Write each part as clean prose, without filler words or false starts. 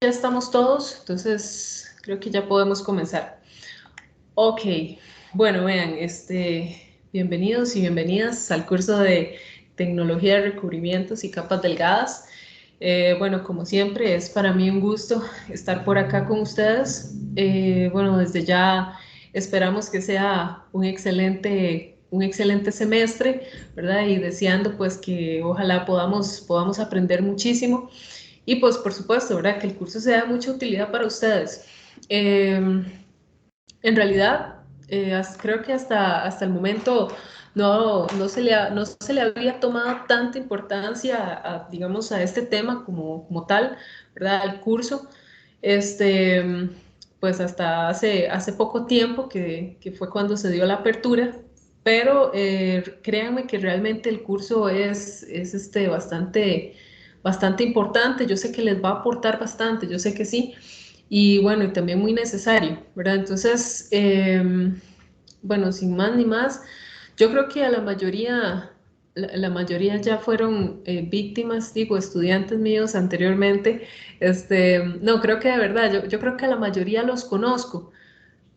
Ya estamos todos, entonces creo que ya podemos comenzar. Ok, bueno, vean, bienvenidos y bienvenidas al curso de Tecnología de Recubrimientos y Capas Delgadas. Bueno, como siempre, es para mí un gusto estar por acá con ustedes. Bueno, desde ya esperamos que sea un excelente semestre, ¿verdad? Y deseando pues que ojalá podamos aprender muchísimo. Y pues por supuesto, ¿verdad? Que el curso sea de mucha utilidad para ustedes. Eh, en realidad, creo que hasta el momento no se le había tomado tanta importancia digamos, a este tema como tal, ¿verdad? Al curso. Este, pues hasta hace poco tiempo que fue cuando se dio la apertura, pero créanme que realmente el curso es bastante importante. Yo sé que les va a aportar bastante, yo sé que sí. Y bueno, y también muy necesario, ¿verdad? Entonces, bueno, sin más ni más, yo creo que a la mayoría ya fueron víctimas, digo, estudiantes míos anteriormente. No, creo que de verdad, yo creo que a la mayoría los conozco.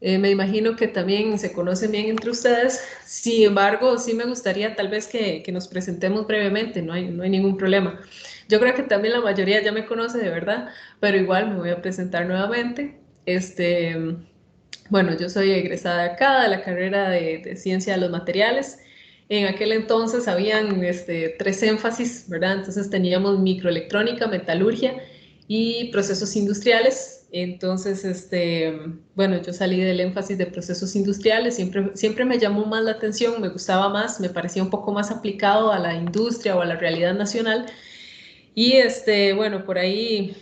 Me imagino que también se conocen bien entre ustedes. Sin embargo, sí me gustaría tal vez que nos presentemos brevemente, no hay ningún problema. Yo creo que también la mayoría ya me conoce de verdad, pero igual me voy a presentar nuevamente. Bueno, yo soy egresada acá de la carrera de Ciencia de los Materiales. En aquel entonces habían tres énfasis, ¿verdad? Entonces teníamos microelectrónica, metalurgia y procesos industriales. Entonces, bueno, yo salí del énfasis de procesos industriales, siempre me llamó más la atención, me gustaba más, me parecía un poco más aplicado a la industria o a la realidad nacional. Y bueno, por ahí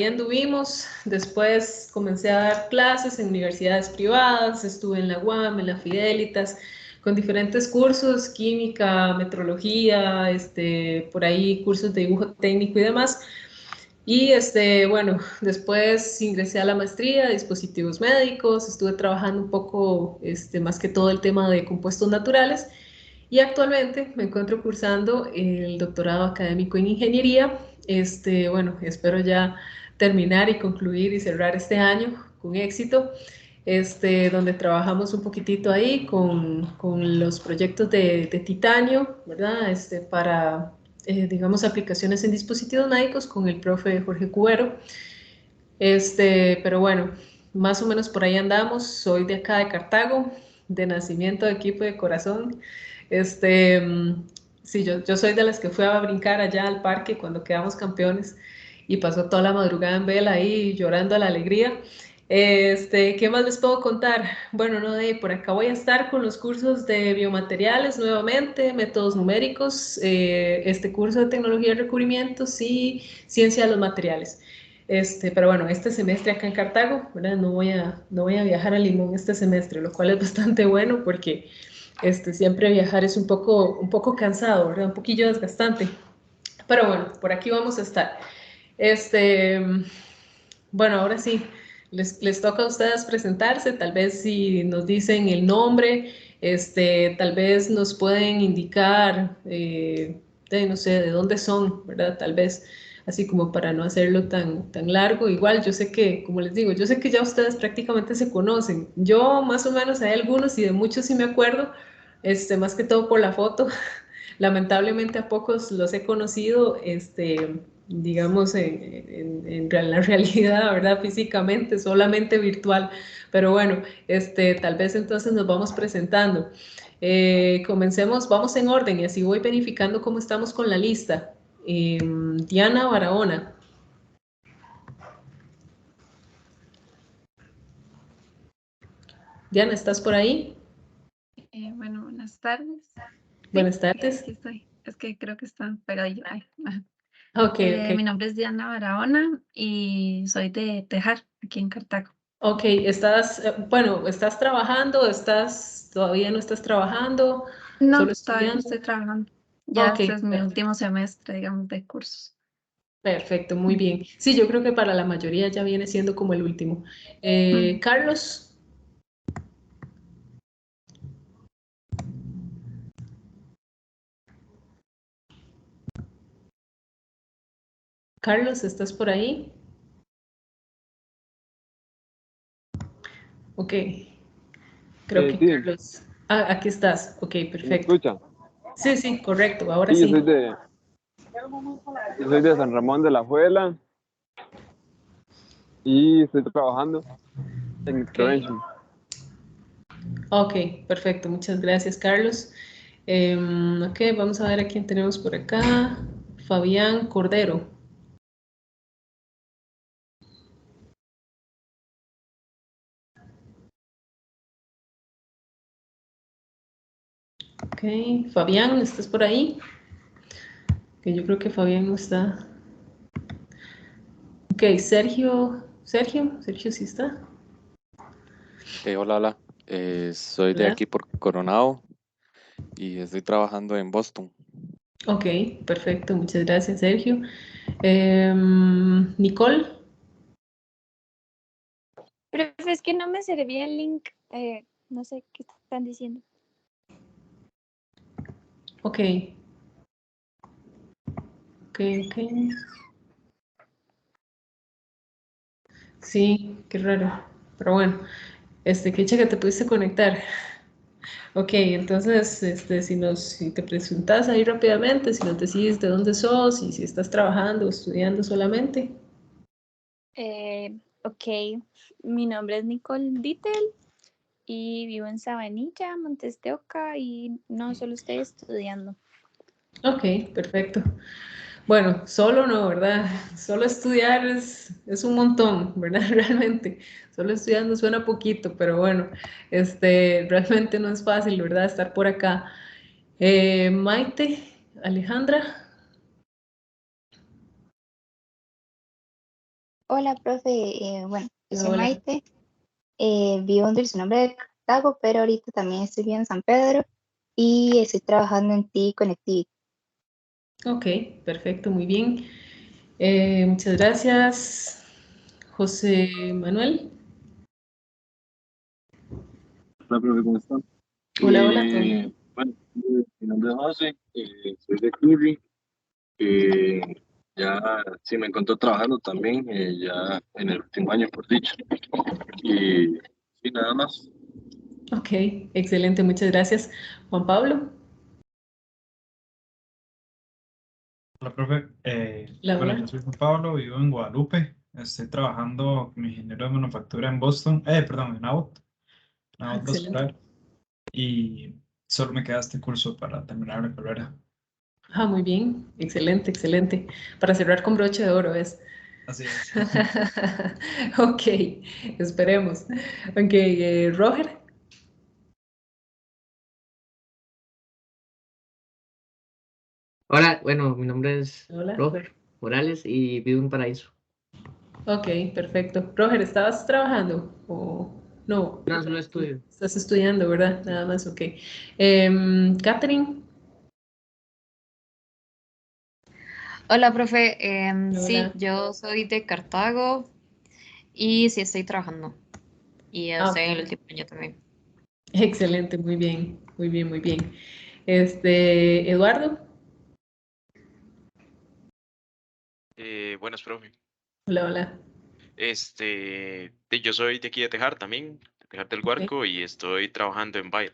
anduvimos. Después comencé a dar clases en universidades privadas, estuve en la UAM, en la Fidelitas, con diferentes cursos, química, metrología, por ahí cursos de dibujo técnico y demás. Y bueno, después ingresé a la maestría de dispositivos médicos, estuve trabajando un poco, más que todo el tema de compuestos naturales. Y actualmente me encuentro cursando el doctorado académico en ingeniería. Bueno, espero ya terminar y concluir y cerrar este año con éxito, donde trabajamos un poquitito ahí con los proyectos de titanio, ¿verdad? Para, digamos, aplicaciones en dispositivos médicos con el profe Jorge Cubero. Pero bueno, más o menos por ahí andamos. Soy de acá de Cartago, de nacimiento, de equipo de corazón. Este, mm, sí, yo soy de las que fue a brincar allá al parque cuando quedamos campeones y pasó toda la madrugada en vela ahí llorando a la alegría. ¿Qué más les puedo contar? Bueno, no, por acá voy a estar con los cursos de biomateriales nuevamente, métodos numéricos, este curso de tecnología de recubrimientos y ciencia de los materiales. Pero bueno, este semestre acá en Cartago, ¿verdad? No voy a viajar a Limón este semestre, lo cual es bastante bueno porque siempre viajar es un poco cansado, ¿verdad? Un poquillo desgastante. Pero bueno, por aquí vamos a estar. Este, bueno, ahora sí, les toca a ustedes presentarse, tal vez si nos dicen el nombre, tal vez nos pueden indicar, no sé, de dónde son, ¿verdad? Tal vez así como para no hacerlo tan largo. Igual, yo sé que, como les digo, yo sé que ya ustedes prácticamente se conocen. Yo más o menos hay algunos y de muchos sí me acuerdo, más que todo por la foto. Lamentablemente a pocos los he conocido, digamos, en la realidad, ¿verdad? Físicamente, solamente virtual. Pero bueno, tal vez entonces nos vamos presentando. Comencemos, vamos en orden y así voy verificando cómo estamos con la lista. Diana Barahona. Diana, ¿estás por ahí? Bueno, buenas tardes. Sí, Buenas tardes. aquí estoy. Es que creo que está pegadillo. Ay, ajá. Ok, ok. Mi nombre es Diana Barahona y soy de Tejar, aquí en Cartago. Ok, bueno, ¿estás trabajando? ¿Todavía no estás trabajando? ¿Solo No, todavía no estudiando? estoy trabajando. Ya Ok, este es mi perfecto. último semestre, digamos, de cursos. Perfecto, muy bien. Sí, yo creo que para la mayoría ya viene siendo como el último. Ujú. Carlos, Carlos, ¿estás por ahí? Ok, creo que Sí, Carlos. Ah, aquí estás. Ok, ¿me perfecto. escucha? Sí, sí, correcto, ahora Sí, sí. yo soy de San Ramón de la Juela y estoy trabajando en Ok, Prevention. ok, perfecto, muchas gracias, Carlos. Ok, vamos a ver a quién tenemos por acá. Fabián Cordero. Ok, Fabián, ¿estás por ahí? Que yo creo que Fabián no está. Ok, Sergio sí está. Hola, hola. Soy de Hola. aquí por Coronado y estoy trabajando en Boston. Ok, perfecto, muchas gracias, Sergio. Nicole. Profe, es que no me servía el link. No sé qué están diciendo. Ok, ok, ok. Sí, qué raro. Pero bueno, qué dicha que te pudiste conectar. Ok, entonces, si te presentas ahí rápidamente, si nos decís de dónde sos y si estás trabajando o estudiando solamente. Ok, mi nombre es Nicole Dittel y vivo en Sabanilla, Montes de Oca, y no solo estoy estudiando. Ok, perfecto. Bueno, solo no, ¿verdad? Solo estudiar es un montón, ¿verdad? Realmente. Solo estudiando suena poquito, pero bueno, realmente no es fácil, ¿verdad? Estar por acá. Maite, Alejandra. Hola, profe. Bueno, yo soy Hola. Maite. Vivo en Dulce Nombre de Cartago, pero ahorita también estoy viviendo en San Pedro y estoy trabajando en TI Connectivity. Ok, perfecto, muy bien. Muchas gracias. José Manuel. Hola, profe, ¿cómo están? Hola, hola, ¿todo bien? Bueno, mi nombre es José, soy de Curry. eh, ya sí me encontré trabajando también, ya en el último año, por dicho. Y sí, nada más. Ok, excelente, muchas gracias. Juan Pablo. Hola, profe. Hola, Bueno, hola. yo soy Juan Pablo, vivo en Guadalupe. Estoy trabajando como ingeniero de manufactura en Boston, perdón, en Ah, Abbott excelente. Vascular. Y solo me queda este curso para terminar la carrera. Ah, muy bien, excelente, excelente. Para cerrar con broche de oro es. Así es. Ok, esperemos. Ok, Roger. Hola, bueno, mi nombre es Hola. Roger Morales y vivo en Paraíso. Ok, perfecto. Roger, ¿estabas trabajando o no? No, solo estudio. Estás estudiando, ¿verdad? Nada más, ok. Catherine. Hola, profe. Sí, Hola. yo soy de Cartago y sí estoy trabajando. Y Ah, estoy en el ok. último año también. Excelente, muy bien, muy bien, muy bien. Eduardo. Buenas, profe. Hola, hola. Yo soy de aquí de Tejar también, de Tejar del Ok. Guarco, y estoy trabajando en Bayer.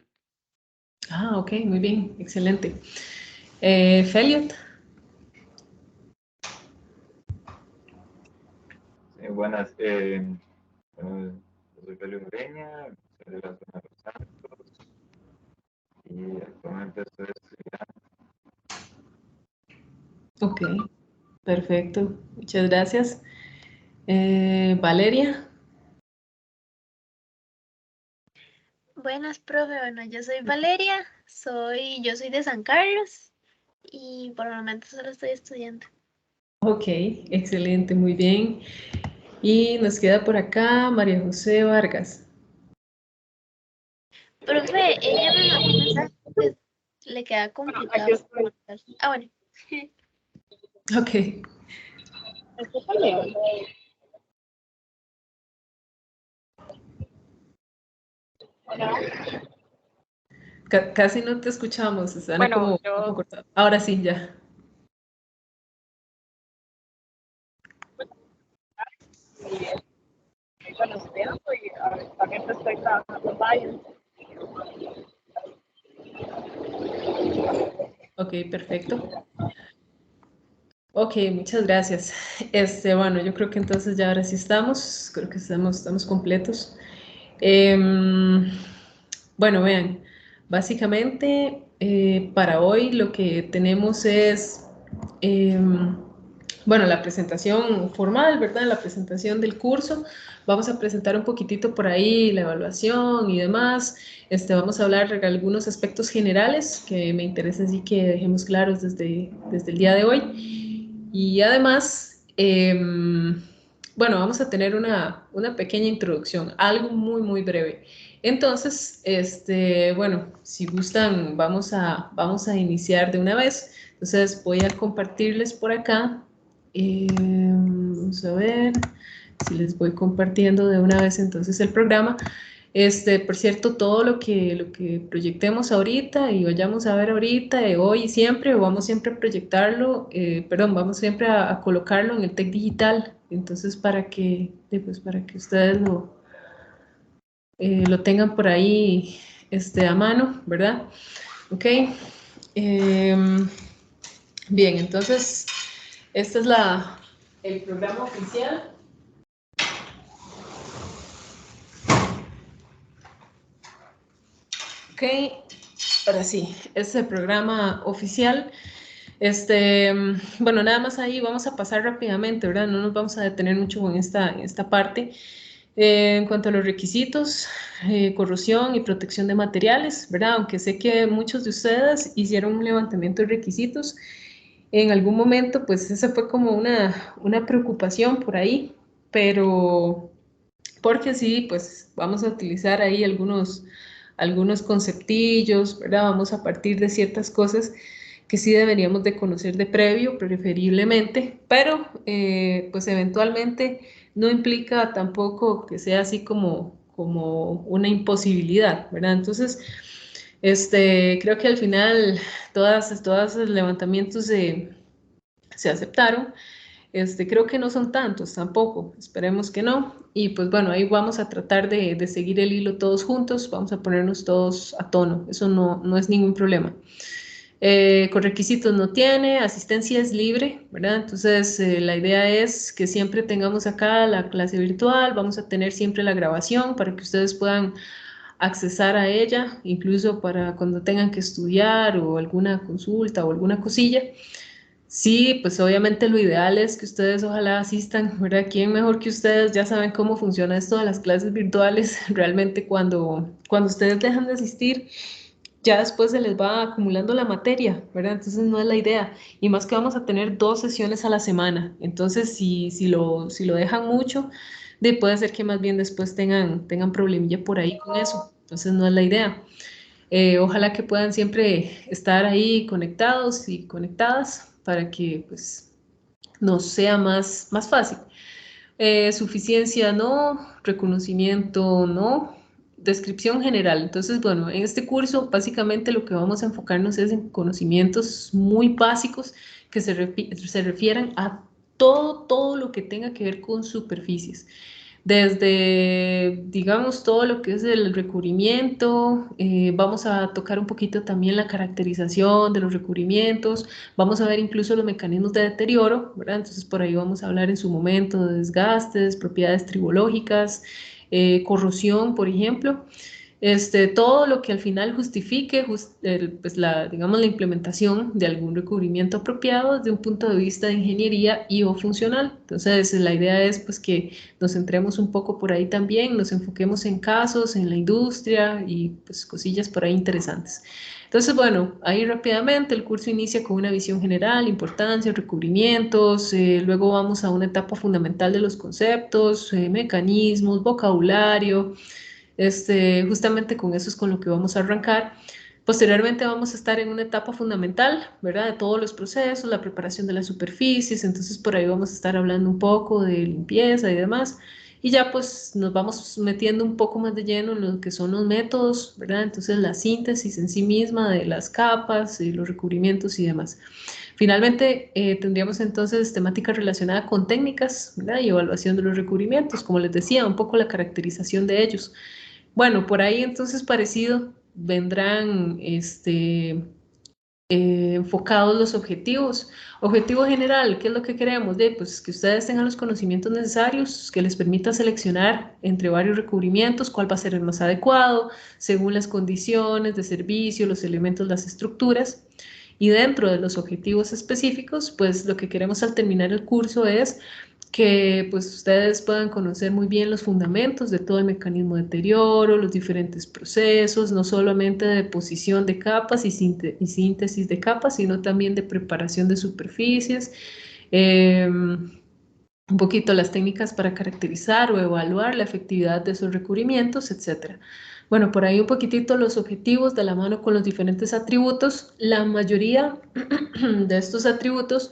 Ah, ok, muy bien, excelente. Feliot. Sí, buenas. Yo soy Felipe Ureña, soy de la zona de Los Santos y actualmente estoy estudiando. Ok, perfecto. Muchas gracias. Valeria. Buenas, profe. Bueno, yo soy Valeria, yo soy de San Carlos y por el momento solo estoy estudiando. Ok, excelente, muy bien. Y nos queda por acá María José Vargas. Profe, ella me mandó un mensaje que le queda complicado conectar. Ah, bueno. Ok, casi no te escuchamos, suena Bueno, como un poco yo, cortado. Ahora sí, ya. bueno, estudiando y actualmente estoy trabajando en Bayern. Ok, perfecto. Ok, muchas gracias. Bueno, yo creo que entonces ya ahora sí creo que estamos completos. Bueno, vean, básicamente para hoy lo que tenemos es, bueno, la presentación formal, ¿verdad? La presentación del curso. Vamos a presentar un poquitito por ahí la evaluación y demás. Vamos a hablar de algunos aspectos generales que me interesa así que dejemos claros desde el día de hoy. Y además, bueno, vamos a tener una pequeña introducción, algo muy, muy breve. Entonces, bueno, si gustan, vamos a iniciar de una vez. Entonces, voy a compartirles por acá. Vamos a ver si les voy compartiendo de una vez entonces el programa. Por cierto, todo lo que proyectemos ahorita y vayamos a ver ahorita, hoy y siempre, vamos siempre a proyectarlo, perdón, vamos siempre a colocarlo en el TEC digital, entonces para que ustedes lo tengan por ahí a mano, ¿verdad? Ok. Bien, entonces, este es el programa oficial. Ok, ahora sí, este es el programa oficial. Bueno, nada más ahí vamos a pasar rápidamente, ¿verdad? No nos vamos a detener mucho en esta parte. En cuanto a los requisitos, corrosión y protección de materiales, ¿verdad? Aunque sé que muchos de ustedes hicieron un levantamiento de requisitos, en algún momento, pues esa fue como una preocupación por ahí, pero porque sí, pues vamos a utilizar ahí algunos conceptillos, ¿verdad? Vamos a partir de ciertas cosas que sí deberíamos de conocer de previo, preferiblemente, pero pues eventualmente no implica tampoco que sea así como una imposibilidad, ¿verdad? Entonces, creo que al final todos los levantamientos se aceptaron. Creo que no son tantos tampoco, esperemos que no. Y pues bueno, ahí vamos a tratar de seguir el hilo todos juntos, vamos a ponernos todos a tono, eso no es ningún problema. Con requisitos no tiene, asistencia es libre, ¿verdad? Entonces la idea es que siempre tengamos acá la clase virtual, vamos a tener siempre la grabación para que ustedes puedan accesar a ella, incluso para cuando tengan que estudiar o alguna consulta o alguna cosilla. Sí, pues obviamente lo ideal es que ustedes ojalá asistan, ¿verdad? ¿Quién mejor que ustedes? Ya saben cómo funciona esto de las clases virtuales. Realmente cuando ustedes dejan de asistir, ya después se les va acumulando la materia, ¿verdad? Entonces no es la idea. Y más que vamos a tener 2 sesiones a la semana. Entonces, si lo dejan mucho, puede ser que más bien después tengan problemilla por ahí con eso. Entonces no es la idea. Ojalá que puedan siempre estar ahí conectados y conectadas para que pues nos sea más fácil. Suficiencia no, reconocimiento no, descripción general. Entonces, bueno, en este curso básicamente lo que vamos a enfocarnos es en conocimientos muy básicos que se refieran a todo lo que tenga que ver con superficies. Desde, digamos, todo lo que es el recubrimiento, vamos a tocar un poquito también la caracterización de los recubrimientos, vamos a ver incluso los mecanismos de deterioro, ¿verdad? Entonces por ahí vamos a hablar en su momento de desgastes, propiedades tribológicas, corrosión, por ejemplo. Todo lo que al final justifique pues digamos, la implementación de algún recubrimiento apropiado desde un punto de vista de ingeniería y o funcional. Entonces, la idea es pues, que nos centremos un poco por ahí también, nos enfoquemos en casos, en la industria y pues, cosillas por ahí interesantes. Entonces, bueno, ahí rápidamente el curso inicia con una visión general, importancia, recubrimientos, luego vamos a una etapa fundamental de los conceptos, mecanismos, vocabulario. Justamente con eso es con lo que vamos a arrancar. Posteriormente vamos a estar en una etapa fundamental, ¿verdad? De todos los procesos, la preparación de las superficies, entonces por ahí vamos a estar hablando un poco de limpieza y demás. Y ya pues nos vamos metiendo un poco más de lleno en lo que son los métodos, ¿verdad? Entonces la síntesis en sí misma de las capas, y los recubrimientos y demás. Finalmente, tendríamos entonces temática relacionada con técnicas, ¿verdad? Y evaluación de los recubrimientos, como les decía, un poco la caracterización de ellos. Bueno, por ahí entonces parecido vendrán enfocados los objetivos. Objetivo general, ¿qué es lo que queremos? Pues que ustedes tengan los conocimientos necesarios que les permita seleccionar entre varios recubrimientos cuál va a ser el más adecuado, según las condiciones de servicio, los elementos, las estructuras. Y dentro de los objetivos específicos, pues lo que queremos al terminar el curso es que pues ustedes puedan conocer muy bien los fundamentos de todo el mecanismo de deterioro, los diferentes procesos, no solamente de deposición de capas y síntesis de capas, sino también de preparación de superficies, un poquito las técnicas para caracterizar o evaluar la efectividad de esos recubrimientos, etc. Bueno, por ahí un poquitito los objetivos de la mano con los diferentes atributos. La mayoría de estos atributos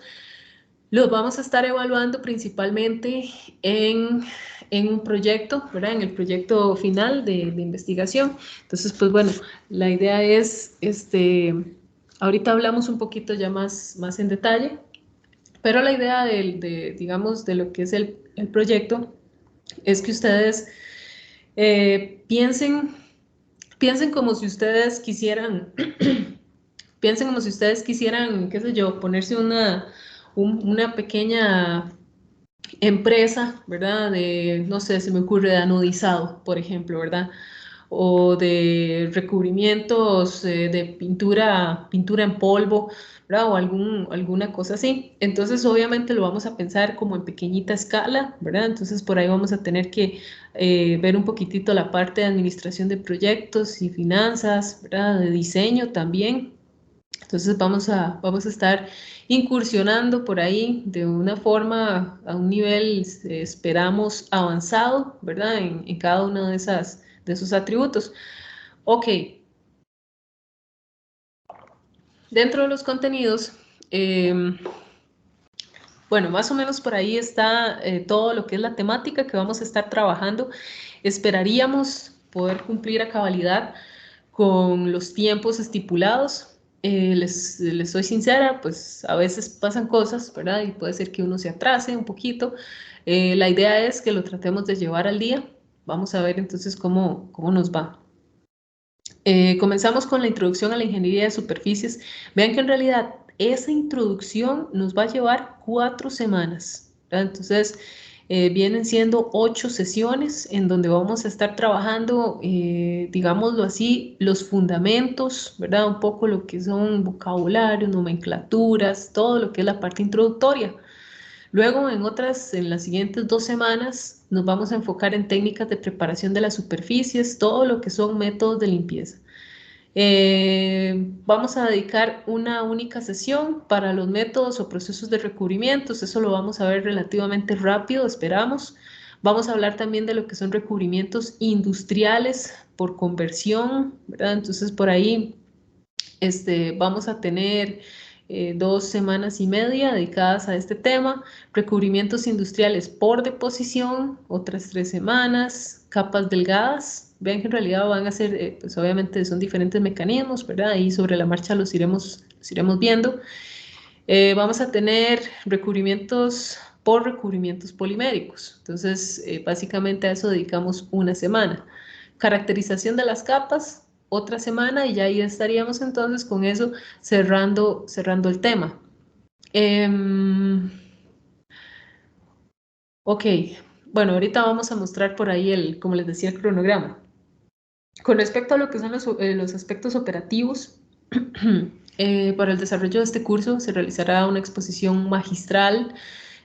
los vamos a estar evaluando principalmente en un proyecto, ¿verdad? En el proyecto final de investigación. Entonces, pues bueno, la idea es, ahorita hablamos un poquito ya más en detalle, pero la idea digamos, de lo que es el proyecto es que ustedes piensen como si ustedes quisieran, piensen como si ustedes quisieran, qué sé yo, ponerse una pequeña empresa, ¿verdad? No sé, se me ocurre de anodizado, por ejemplo, ¿verdad? O de recubrimientos de pintura en polvo, ¿verdad? O alguna cosa así. Entonces, obviamente lo vamos a pensar como en pequeñita escala, ¿verdad? Entonces, por ahí vamos a tener que ver un poquitito la parte de administración de proyectos y finanzas, ¿verdad? De diseño también. Entonces vamos a estar incursionando por ahí de una forma, a un nivel, esperamos, avanzado, ¿verdad? En cada uno de esos atributos. Ok. Dentro de los contenidos, bueno, más o menos por ahí está todo lo que es la temática que vamos a estar trabajando. Esperaríamos poder cumplir a cabalidad con los tiempos estipulados. Les soy sincera, pues a veces pasan cosas, ¿verdad? Y puede ser que uno se atrase un poquito. La idea es que lo tratemos de llevar al día. Vamos a ver entonces cómo nos va. Comenzamos con la introducción a la ingeniería de superficies. Vean que en realidad esa introducción nos va a llevar 4 semanas, ¿verdad? Entonces, vienen siendo 8 sesiones en donde vamos a estar trabajando, digámoslo así, los fundamentos, ¿verdad? Un poco lo que son vocabularios, nomenclaturas, todo lo que es la parte introductoria. Luego, en las siguientes 2 semanas, nos vamos a enfocar en técnicas de preparación de las superficies, todo lo que son métodos de limpieza. Vamos a dedicar una única sesión para los métodos o procesos de recubrimientos. Eso lo vamos a ver relativamente rápido, esperamos. Vamos a hablar también de lo que son recubrimientos industriales por conversión, ¿verdad? Entonces, por ahí vamos a tener 2 semanas y media dedicadas a este tema. Recubrimientos industriales por deposición, otras 3 semanas. Capas delgadas. Vean que en realidad van a ser, pues obviamente son diferentes mecanismos, ¿verdad? Y sobre la marcha los iremos viendo. Vamos a tener recubrimientos por recubrimientos poliméricos. Entonces, básicamente a eso dedicamos 1 semana. Caracterización de las capas, otra semana, y ya ahí estaríamos entonces con eso cerrando el tema. Ok, bueno, ahorita vamos a mostrar por ahí como les decía, el cronograma. Con respecto a lo que son los aspectos operativos, para el desarrollo de este curso se realizará una exposición magistral.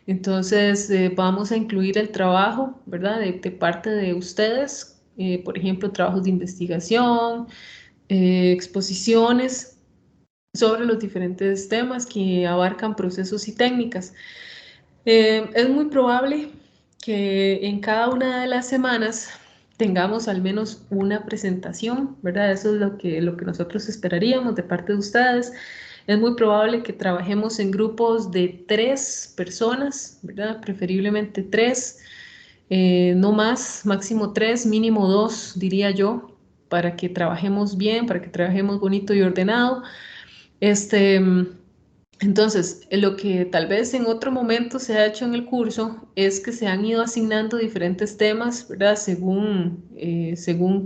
Entonces vamos a incluir el trabajo, ¿verdad? De parte de ustedes, por ejemplo, trabajos de investigación, exposiciones sobre los diferentes temas que abarcan procesos y técnicas. Es muy probable que en cada una de las semanas tengamos al menos una presentación, ¿verdad? Eso es lo que nosotros esperaríamos de parte de ustedes. Es muy probable que trabajemos en grupos de 3 personas, ¿verdad? Preferiblemente 3, no más, máximo 3, mínimo 2, diría yo, para que trabajemos bien, para que trabajemos bonito y ordenado. Entonces, lo que tal vez en otro momento se ha hecho en el curso es que se han ido asignando diferentes temas, ¿verdad? Según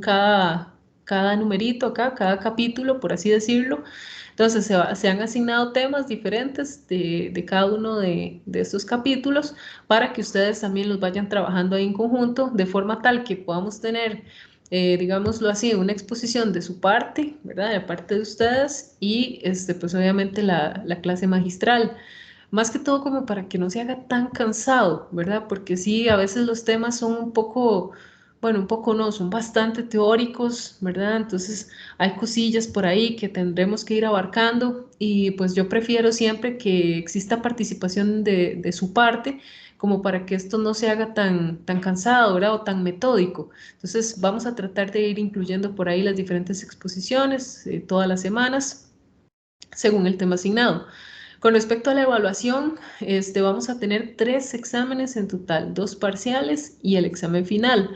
cada numerito acá, cada capítulo, por así decirlo. Entonces, se han asignado temas diferentes de cada uno de estos capítulos para que ustedes también los vayan trabajando ahí en conjunto, de forma tal que podamos tener digámoslo así, una exposición de su parte, ¿verdad? De parte de ustedes y pues obviamente la clase magistral. Más que todo como para que no se haga tan cansado, ¿verdad? Porque sí, a veces los temas son un poco, bueno, un poco no, son bastante teóricos, ¿verdad? Entonces hay cosillas por ahí que tendremos que ir abarcando y pues yo prefiero siempre que exista participación de su parte como para que esto no se haga tan cansado, ¿verdad? O tan metódico. Entonces vamos a tratar de ir incluyendo por ahí las diferentes exposiciones todas las semanas según el tema asignado. Con respecto a la evaluación, vamos a tener 3 exámenes en total, 2 parciales y el examen final.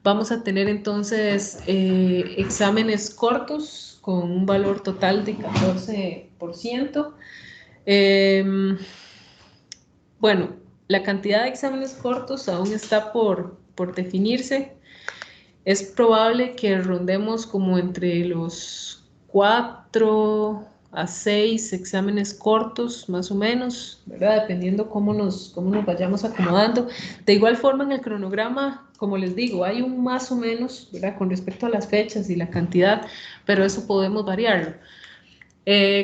Vamos a tener entonces exámenes cortos con un valor total de 14%. Bueno, la cantidad de exámenes cortos aún está por definirse. Es probable que rondemos como entre los 4 a 6 exámenes cortos, más o menos, ¿verdad? Dependiendo cómo nos vayamos acomodando. De igual forma, en el cronograma, como les digo, hay un más o menos, ¿verdad? Con respecto a las fechas y la cantidad, pero eso podemos variarlo.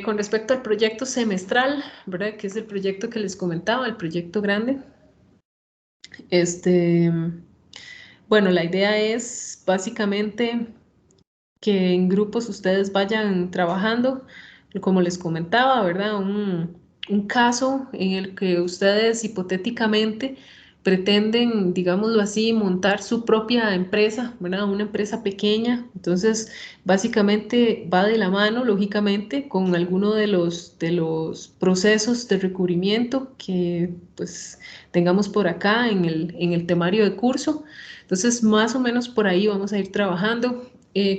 Con respecto al proyecto semestral, ¿verdad? Que es el proyecto que les comentaba, el proyecto grande. Bueno, la idea es básicamente que en grupos ustedes vayan trabajando, como les comentaba, ¿verdad? Un caso en el que ustedes hipotéticamente pretenden, digámoslo así, montar su propia empresa, ¿verdad? Una empresa pequeña. Entonces, básicamente va de la mano, lógicamente, con alguno de los procesos de recubrimiento que pues tengamos por acá en el temario de curso. Entonces, más o menos por ahí vamos a ir trabajando.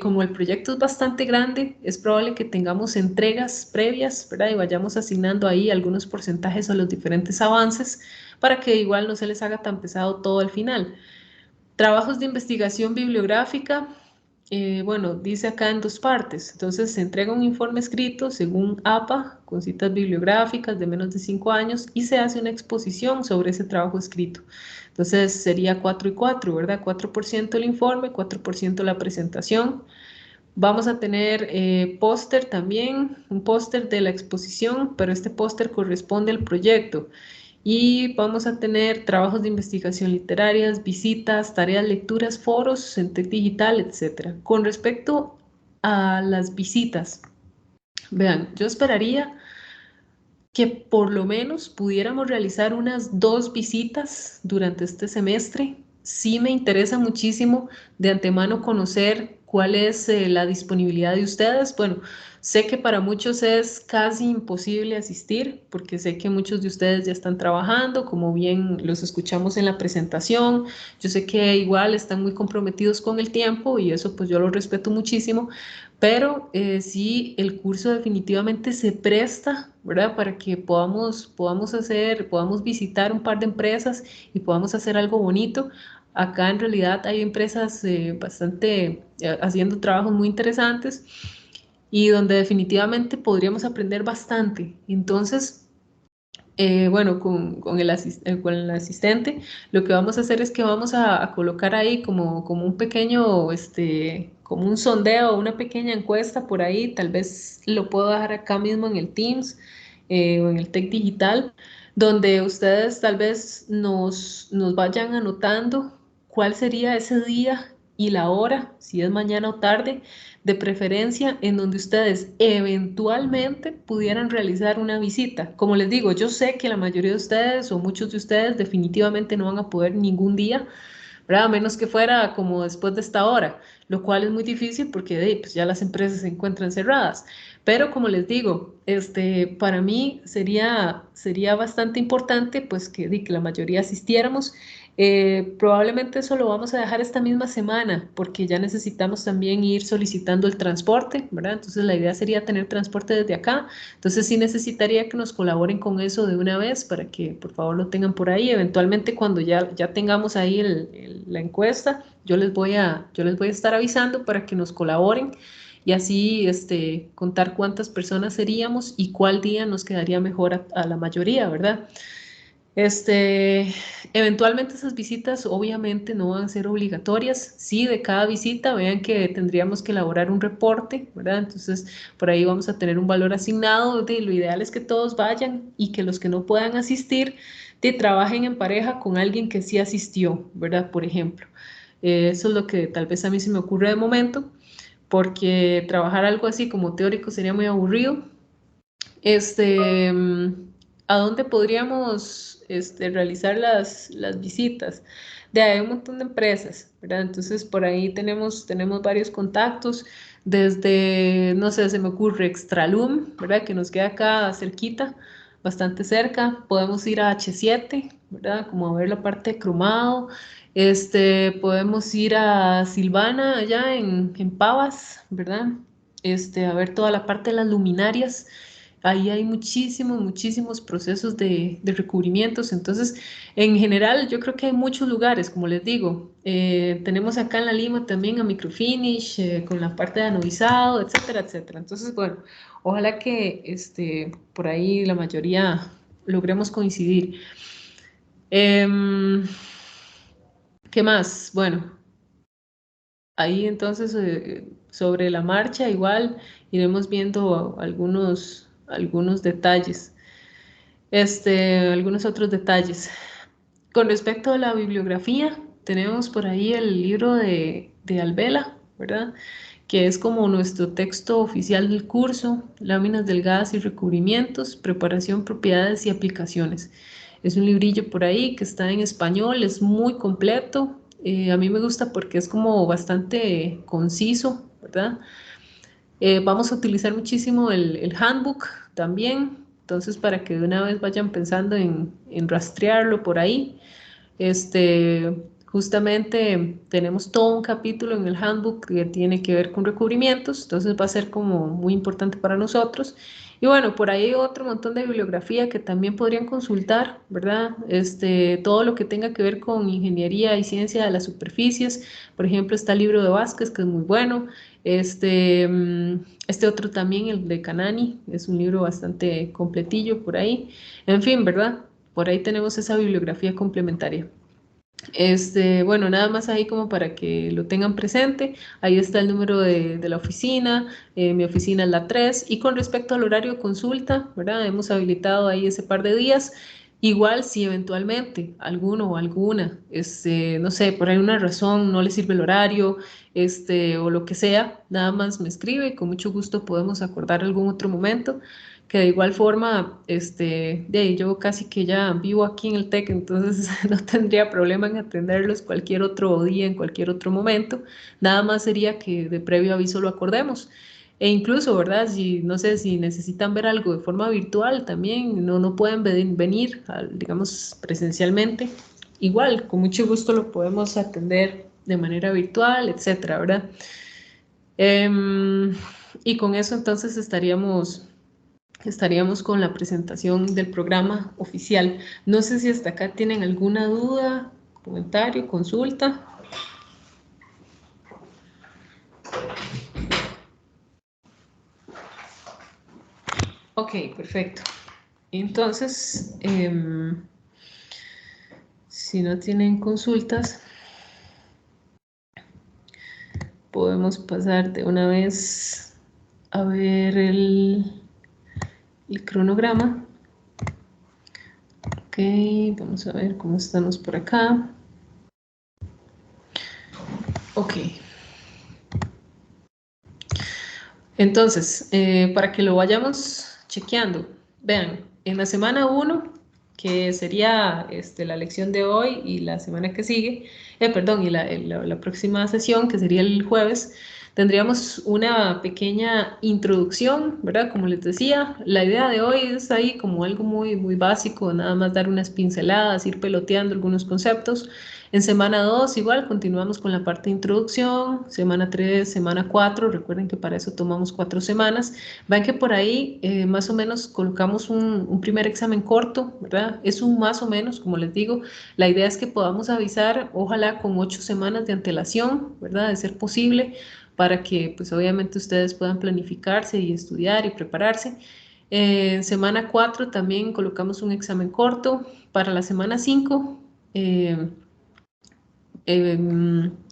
Como el proyecto es bastante grande, es probable que tengamos entregas previas, ¿verdad? Y vayamos asignando ahí algunos porcentajes a los diferentes avances para que igual no se les haga tan pesado todo al final. Trabajos de investigación bibliográfica, bueno, dice acá en 2 partes. Entonces, se entrega un informe escrito según APA, con citas bibliográficas de menos de 5 años, y se hace una exposición sobre ese trabajo escrito. Entonces, sería 4 y 4, ¿verdad? 4% el informe, 4% la presentación. Vamos a tener póster también, un póster de la exposición, pero este póster corresponde al proyecto. Y vamos a tener trabajos de investigación literarias, visitas, tareas, lecturas, foros, en TEC Digital, etc. Con respecto a las visitas, vean, yo esperaría que por lo menos pudiéramos realizar unas 2 visitas durante este semestre. Sí me interesa muchísimo de antemano conocer cuál es la disponibilidad de ustedes. Bueno, sé que para muchos es casi imposible asistir porque sé que muchos de ustedes ya están trabajando, como bien los escuchamos en la presentación. Yo sé que igual están muy comprometidos con el tiempo y eso pues yo lo respeto muchísimo, pero sí el curso definitivamente se presta, ¿verdad? Para que podamos visitar un par de empresas y podamos hacer algo bonito. Acá en realidad hay empresas bastante haciendo trabajos muy interesantes y donde definitivamente podríamos aprender bastante. Entonces, bueno, con el asistente, lo que vamos a hacer es que vamos a colocar ahí como un pequeño, como un sondeo, una pequeña encuesta por ahí, tal vez lo puedo dejar acá mismo en el Teams o en el TEC Digital, donde ustedes tal vez nos vayan anotando cuál sería ese día y la hora, si es mañana o tarde, de preferencia en donde ustedes eventualmente pudieran realizar una visita. Como les digo, yo sé que la mayoría de ustedes o muchos de ustedes definitivamente no van a poder ningún día, ¿verdad? A menos que fuera como después de esta hora, lo cual es muy difícil porque pues ya las empresas se encuentran cerradas. Pero como les digo, para mí sería bastante importante pues que la mayoría asistiéramos. Probablemente eso lo vamos a dejar esta misma semana porque ya necesitamos también ir solicitando el transporte, ¿verdad? Entonces la idea sería tener transporte desde acá. Entonces sí necesitaría que nos colaboren con eso de una vez para que por favor lo tengan por ahí. Eventualmente cuando ya tengamos ahí la encuesta, yo les voy a estar avisando para que nos colaboren y así contar cuántas personas seríamos y cuál día nos quedaría mejor a la mayoría, ¿verdad? Eventualmente esas visitas obviamente no van a ser obligatorias. Sí, de cada visita, vean que tendríamos que elaborar un reporte, ¿verdad? Entonces, por ahí vamos a tener un valor asignado. Lo ideal es que todos vayan y que los que no puedan asistir, trabajen en pareja con alguien que sí asistió, ¿verdad? Por ejemplo. Eso es lo que tal vez a mí se me ocurre de momento, porque trabajar algo así como teórico sería muy aburrido. ¿A dónde podríamos realizar las visitas? Hay un montón de empresas, ¿verdad? Entonces por ahí tenemos varios contactos, desde, no sé, se me ocurre Extralum, ¿verdad? Que nos queda acá cerquita, bastante cerca. Podemos ir a H7, ¿verdad? Como a ver la parte de cromado. Podemos ir a Silvana, allá en Pavas, ¿verdad? A ver toda la parte de las luminarias. Ahí hay muchísimos procesos de recubrimientos. Entonces, en general, yo creo que hay muchos lugares, como les digo. Tenemos acá en La Lima también a Microfinish, con la parte de anovizado, etcétera, etcétera. Entonces, bueno, ojalá que por ahí la mayoría logremos coincidir. ¿Qué más? Bueno, ahí entonces sobre la marcha igual iremos viendo algunos detalles, algunos otros detalles. Con respecto a la bibliografía, tenemos por ahí el libro de Alvela, ¿verdad? Que es como nuestro texto oficial del curso, láminas delgadas y recubrimientos, preparación, propiedades y aplicaciones. Es un librillo por ahí que está en español, es muy completo. A mí me gusta porque es como bastante conciso, ¿verdad? Vamos a utilizar muchísimo el handbook también, entonces para que de una vez vayan pensando en rastrearlo por ahí. Justamente tenemos todo un capítulo en el handbook que tiene que ver con recubrimientos, entonces va a ser como muy importante para nosotros. Y bueno, por ahí hay otro montón de bibliografía que también podrían consultar, ¿verdad? Todo lo que tenga que ver con ingeniería y ciencia de las superficies. Por ejemplo, está el libro de Vázquez, que es muy bueno. Este otro también, el de Canani, es un libro bastante completillo por ahí. En fin, ¿verdad? Por ahí tenemos esa bibliografía complementaria. Bueno, nada más ahí como para que lo tengan presente. Ahí está el número de la oficina. Mi oficina es la 3. Y con respecto al horario de consulta, ¿verdad? Hemos habilitado ahí ese par de días. Igual si eventualmente alguno o alguna, no sé, por alguna razón no le sirve el horario, o lo que sea, nada más me escribe y con mucho gusto podemos acordar algún otro momento. Que de igual forma, yo casi que ya vivo aquí en el TEC, entonces no tendría problema en atenderlos cualquier otro día, en cualquier otro momento. Nada más sería que de previo aviso lo acordemos. E incluso, ¿verdad? Si, no sé, si necesitan ver algo de forma virtual también, no pueden venir, digamos, presencialmente. Igual, con mucho gusto lo podemos atender de manera virtual, etcétera, ¿verdad? Y con eso entonces estaríamos con la presentación del programa oficial. No sé si hasta acá tienen alguna duda, comentario, consulta. Ok, perfecto. Entonces, si no tienen consultas, podemos pasar de una vez a ver el cronograma. Ok, vamos a ver cómo estamos por acá. Ok. Entonces, para que lo vayamos chequeando, vean, en la semana 1, que sería la lección de hoy y la semana que sigue, perdón, y la próxima sesión, que sería el jueves, Tendríamos una pequeña introducción, ¿verdad? Como les decía, la idea de hoy es ahí como algo muy, muy básico, nada más dar unas pinceladas, ir peloteando algunos conceptos. En semana 2 igual continuamos con la parte de introducción, semana 3, semana 4, recuerden que para eso tomamos 4 semanas. Ven que por ahí más o menos colocamos un primer examen corto, ¿verdad? Es un más o menos, como les digo, la idea es que podamos avisar, ojalá con 8 semanas de antelación, ¿verdad? De ser posible, para que pues obviamente ustedes puedan planificarse y estudiar y prepararse. En semana 4 también colocamos un examen corto. Para la semana 5,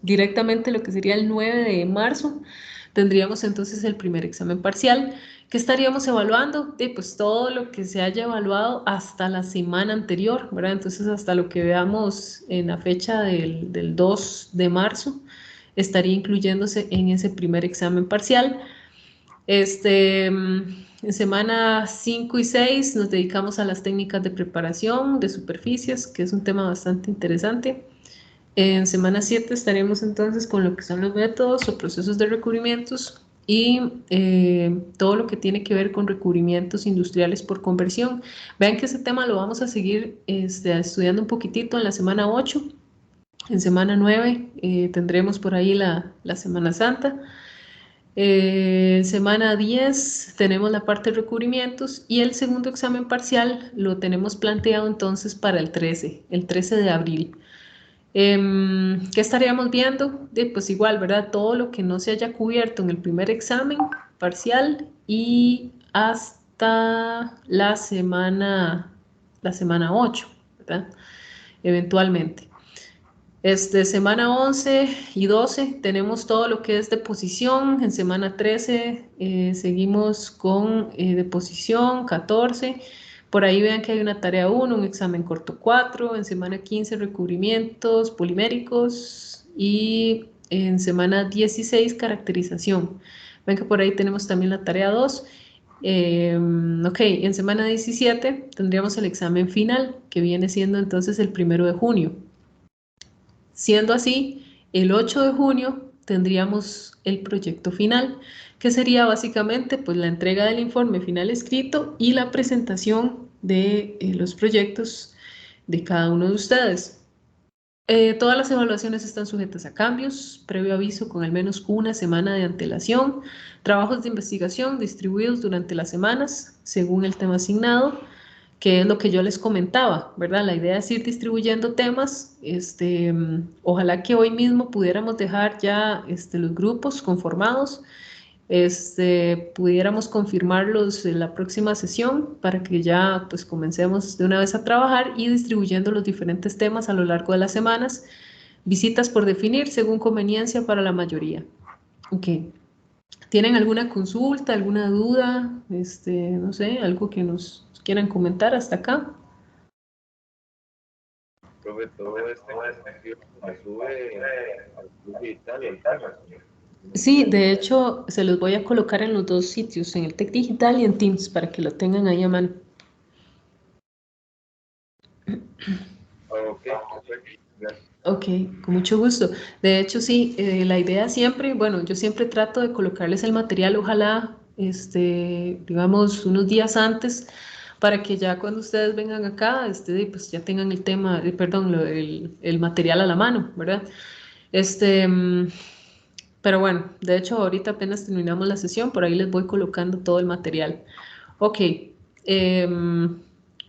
directamente lo que sería el 9 de marzo, tendríamos entonces el primer examen parcial, que estaríamos evaluando de pues todo lo que se haya evaluado hasta la semana anterior, ¿verdad? Entonces hasta lo que veamos en la fecha del 2 de marzo estaría incluyéndose en ese primer examen parcial. En semana 5 y 6 nos dedicamos a las técnicas de preparación de superficies, que es un tema bastante interesante. En semana 7 estaremos entonces con lo que son los métodos o procesos de recubrimientos y todo lo que tiene que ver con recubrimientos industriales por conversión. Vean que ese tema lo vamos a seguir estudiando un poquitito en la semana 8. En semana 9 tendremos por ahí la Semana Santa. Semana 10 tenemos la parte de recubrimientos y el segundo examen parcial lo tenemos planteado entonces para el 13 de abril. ¿Qué estaríamos viendo? Pues igual, ¿verdad? Todo lo que no se haya cubierto en el primer examen parcial y hasta la semana 8, ¿verdad? Eventualmente. Semana 11 y 12 tenemos todo lo que es deposición. En semana 13 seguimos con deposición, 14. Por ahí vean que hay una tarea 1, un examen corto 4. En semana 15 recubrimientos poliméricos y en semana 16 caracterización. Ven que por ahí tenemos también la tarea 2. Ok, en semana 17 tendríamos el examen final, que viene siendo entonces el 1 de junio. Siendo así, el 8 de junio tendríamos el proyecto final, que sería básicamente pues, la entrega del informe final escrito y la presentación de los proyectos de cada uno de ustedes. Todas las evaluaciones están sujetas a cambios, previo aviso con al menos una semana de antelación, trabajos de investigación distribuidos durante las semanas según el tema asignado, que es lo que yo les comentaba, ¿verdad? La idea es ir distribuyendo temas, ojalá que hoy mismo pudiéramos dejar ya los grupos conformados, pudiéramos confirmarlos en la próxima sesión para que ya pues comencemos de una vez a trabajar y distribuyendo los diferentes temas a lo largo de las semanas, visitas por definir según conveniencia para la mayoría. Ok. ¿Tienen alguna consulta, alguna duda? No sé, algo que nos quieran comentar hasta acá. Profe, todo este contenido se sube al club digital y al tema. Sí, de hecho, se los voy a colocar en los dos sitios, en el TEC Digital y en Teams, para que lo tengan ahí a mano. Ok, perfecto. Gracias. Ok, con mucho gusto. De hecho, sí, la idea siempre, bueno, yo siempre trato de colocarles el material, ojalá, digamos, unos días antes, para que ya cuando ustedes vengan acá, pues ya tengan el tema, perdón, el material a la mano, ¿verdad? Pero bueno, de hecho, ahorita apenas terminamos la sesión, por ahí les voy colocando todo el material. Ok.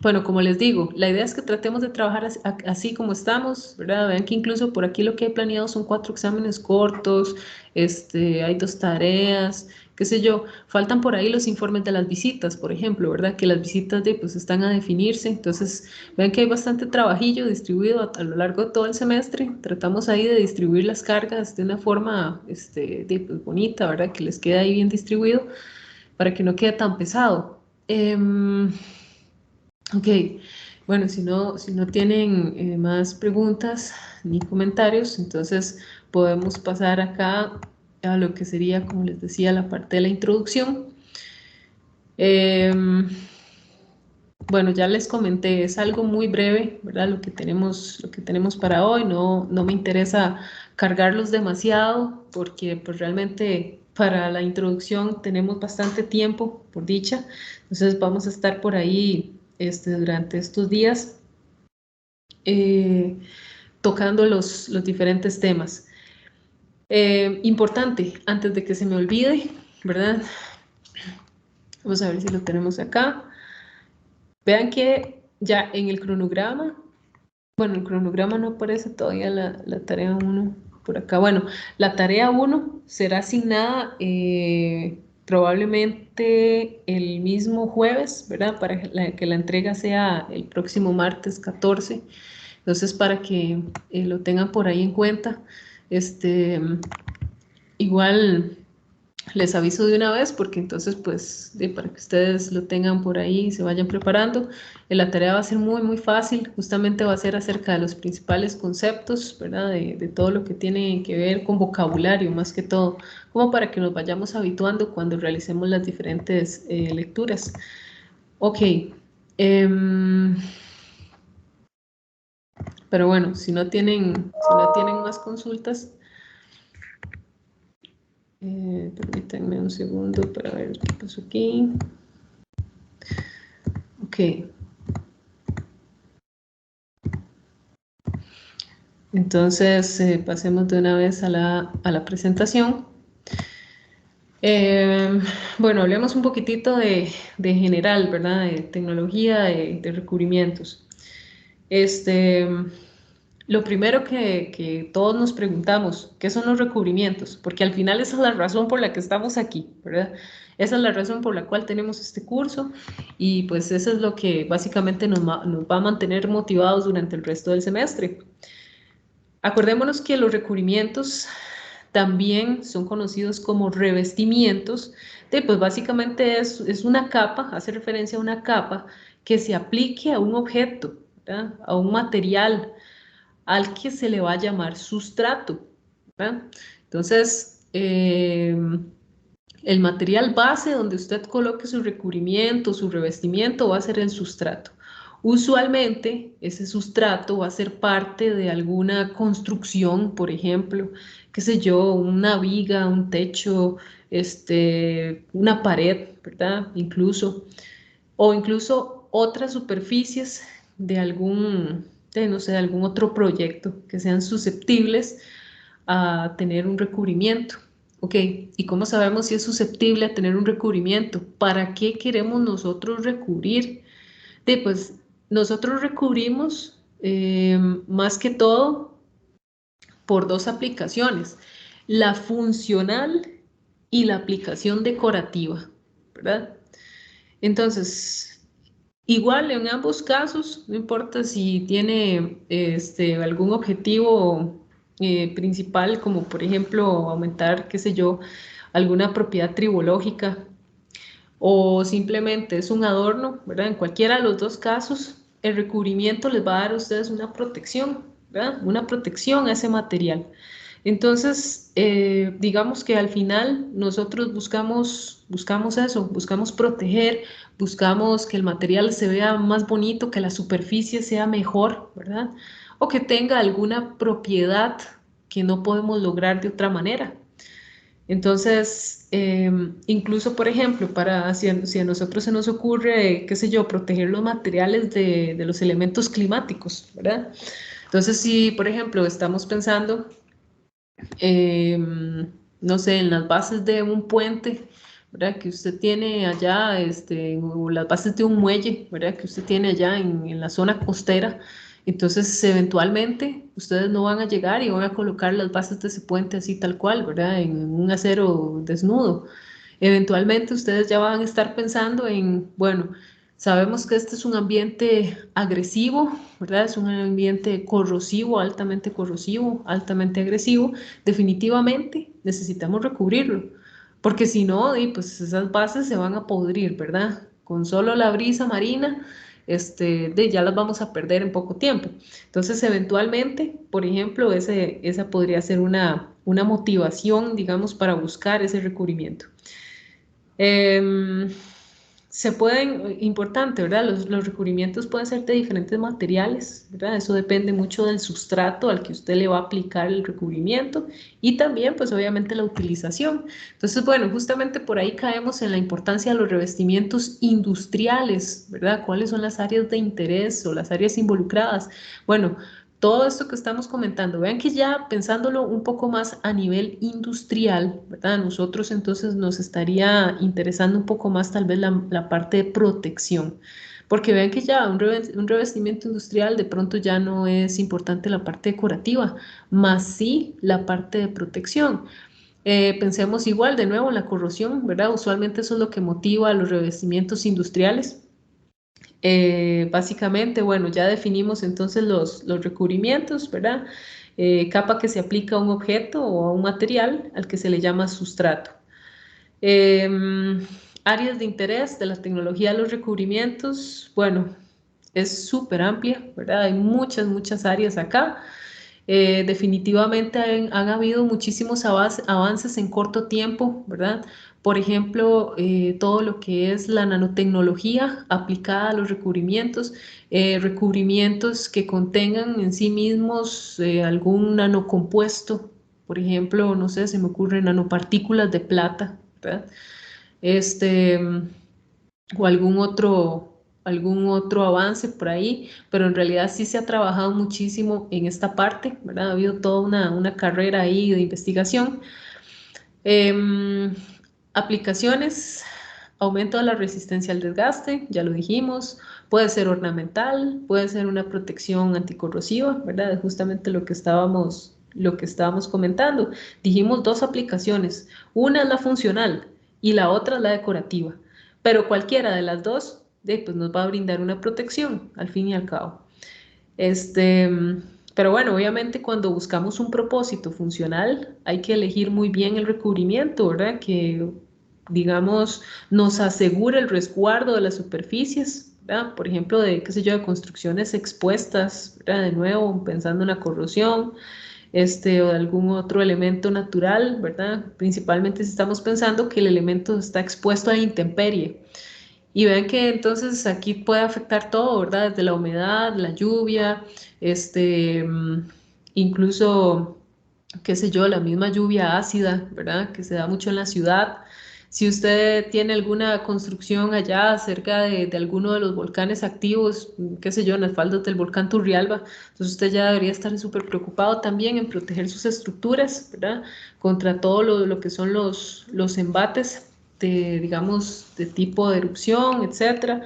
Bueno, como les digo, la idea es que tratemos de trabajar así como estamos, ¿verdad? Vean que incluso por aquí lo que he planeado son 4 exámenes cortos, hay 2 tareas, qué sé yo. Faltan por ahí los informes de las visitas, por ejemplo, ¿verdad? Que las visitas pues están a definirse. Entonces, vean que hay bastante trabajillo distribuido a lo largo de todo el semestre. Tratamos ahí de distribuir las cargas de una forma pues, bonita, ¿verdad? Que les quede ahí bien distribuido para que no quede tan pesado. Ok, bueno, si no tienen más preguntas ni comentarios, entonces podemos pasar acá a lo que sería, como les decía, la parte de la introducción. Bueno, ya les comenté, es algo muy breve, ¿verdad? Lo que tenemos para hoy, no me interesa cargarlos demasiado, porque pues realmente para la introducción tenemos bastante tiempo, por dicha. Entonces vamos a estar por ahí durante estos días tocando los diferentes temas. Importante, antes de que se me olvide, ¿verdad? Vamos a ver si lo tenemos acá. Vean que ya en el cronograma, bueno, el cronograma no aparece todavía la tarea 1 por acá. Bueno, la tarea 1 será asignada probablemente el mismo jueves, ¿verdad? Para que la entrega sea el próximo martes 14. Entonces, para que lo tengan por ahí en cuenta. Igual les aviso de una vez, porque entonces, pues, para que ustedes lo tengan por ahí y se vayan preparando. La tarea va a ser muy, muy fácil. Justamente va a ser acerca de los principales conceptos, ¿verdad? De todo lo que tiene que ver con vocabulario, más que todo, como para que nos vayamos habituando cuando realicemos las diferentes lecturas. Ok. Pero bueno, si no tienen más consultas, permítanme un segundo para ver qué pasó aquí. Ok. Entonces, pasemos de una vez a la presentación. Bueno, hablemos un poquitito de general, ¿verdad? De tecnología, de recubrimientos. Lo primero que todos nos preguntamos, ¿qué son los recubrimientos? Porque al final esa es la razón por la que estamos aquí, ¿verdad? Esa es la razón por la cual tenemos este curso y pues eso es lo que básicamente nos va a mantener motivados durante el resto del semestre. Acordémonos que los recubrimientos también son conocidos como revestimientos, pues básicamente es una capa, hace referencia a una capa que se aplique a un objeto, ¿verdad? A un material, al que se le va a llamar sustrato, ¿verdad? Entonces, el material base donde usted coloque su recubrimiento, su revestimiento, va a ser el sustrato. Usualmente, ese sustrato va a ser parte de alguna construcción, por ejemplo, qué sé yo, una viga, un techo, una pared, ¿verdad? O incluso otras superficies de algún otro proyecto que sean susceptibles a tener un recubrimiento. Ok, ¿y cómo sabemos si es susceptible a tener un recubrimiento? ¿Para qué queremos nosotros recubrir? Pues nosotros recubrimos más que todo por dos aplicaciones, la funcional y la aplicación decorativa, ¿verdad? Entonces, igual en ambos casos, no importa si tiene algún objetivo principal, como por ejemplo aumentar, qué sé yo, alguna propiedad tribológica, o simplemente es un adorno, ¿verdad? En cualquiera de los dos casos, el recubrimiento les va a dar a ustedes una protección, ¿verdad? Una protección a ese material. Entonces, digamos que al final nosotros buscamos eso, buscamos proteger, buscamos que el material se vea más bonito, que la superficie sea mejor, ¿verdad? O que tenga alguna propiedad que no podemos lograr de otra manera. Entonces, incluso, por ejemplo, si a nosotros se nos ocurre, qué sé yo, proteger los materiales de los elementos climáticos, ¿verdad? Entonces, si, por ejemplo, estamos pensando no sé, en las bases de un puente, ¿verdad? Que usted tiene allá, o las bases de un muelle, ¿verdad? Que usted tiene allá en la zona costera. Entonces, eventualmente, ustedes no van a llegar y van a colocar las bases de ese puente así tal cual, ¿verdad? En un acero desnudo. Eventualmente, ustedes ya van a estar pensando en, bueno, sabemos que este es un ambiente agresivo, ¿verdad? Es un ambiente corrosivo, altamente agresivo. Definitivamente necesitamos recubrirlo, porque si no, pues esas bases se van a podrir, ¿verdad? Con solo la brisa marina, ya las vamos a perder en poco tiempo. Entonces, eventualmente, por ejemplo, esa podría ser una motivación, digamos, para buscar ese recubrimiento. Se pueden, importante, ¿verdad? Los recubrimientos pueden ser de diferentes materiales, ¿verdad? Eso depende mucho del sustrato al que usted le va a aplicar el recubrimiento y también, pues obviamente, la utilización. Entonces, bueno, justamente por ahí caemos en la importancia de los revestimientos industriales, ¿verdad? ¿Cuáles son las áreas de interés o las áreas involucradas? Bueno, todo esto que estamos comentando, vean que ya pensándolo un poco más a nivel industrial, ¿verdad? Nosotros entonces nos estaría interesando un poco más tal vez la parte de protección, porque vean que ya un revestimiento industrial de pronto ya no es importante la parte decorativa, más sí la parte de protección. Pensemos igual de nuevo en la corrosión, ¿verdad? Usualmente eso es lo que motiva a los revestimientos industriales. Básicamente, bueno, ya definimos entonces los recubrimientos, ¿verdad? Capa que se aplica a un objeto o a un material al que se le llama sustrato. Áreas de interés de la tecnología de los recubrimientos, bueno, es súper amplia, ¿verdad? Hay muchas áreas acá. Definitivamente han habido muchísimos avances en corto tiempo, ¿verdad? Por ejemplo, todo lo que es la nanotecnología aplicada a los recubrimientos, recubrimientos que contengan en sí mismos algún nanocompuesto, por ejemplo, no sé, se me ocurren nanopartículas de plata, ¿verdad? O algún otro avance por ahí, pero en realidad sí se ha trabajado muchísimo en esta parte, ¿verdad? Ha habido toda una carrera ahí de investigación. Aplicaciones, aumento de la resistencia al desgaste, ya lo dijimos, puede ser ornamental, puede ser una protección anticorrosiva, ¿verdad? Justamente lo que estábamos comentando. Dijimos dos aplicaciones, una es la funcional y la otra es la decorativa, pero cualquiera de las dos pues nos va a brindar una protección al fin y al cabo. Pero bueno, obviamente cuando buscamos un propósito funcional hay que elegir muy bien el recubrimiento, ¿verdad? Que, digamos, nos asegure el resguardo de las superficies, ¿verdad? Por ejemplo, de, qué sé yo, de construcciones expuestas, ¿verdad? De nuevo, pensando en la corrosión, o de algún otro elemento natural, ¿verdad? Principalmente si estamos pensando que el elemento está expuesto a intemperie. Y ven que entonces aquí puede afectar todo, ¿verdad? Desde la humedad, la lluvia, incluso, qué sé yo, la misma lluvia ácida, ¿verdad? Que se da mucho en la ciudad. Si usted tiene alguna construcción allá cerca de alguno de los volcanes activos, qué sé yo, en las faldas del volcán Turrialba, entonces usted ya debería estar súper preocupado también en proteger sus estructuras, ¿verdad? Contra todo lo que son los embates digamos, de tipo de erupción, etcétera,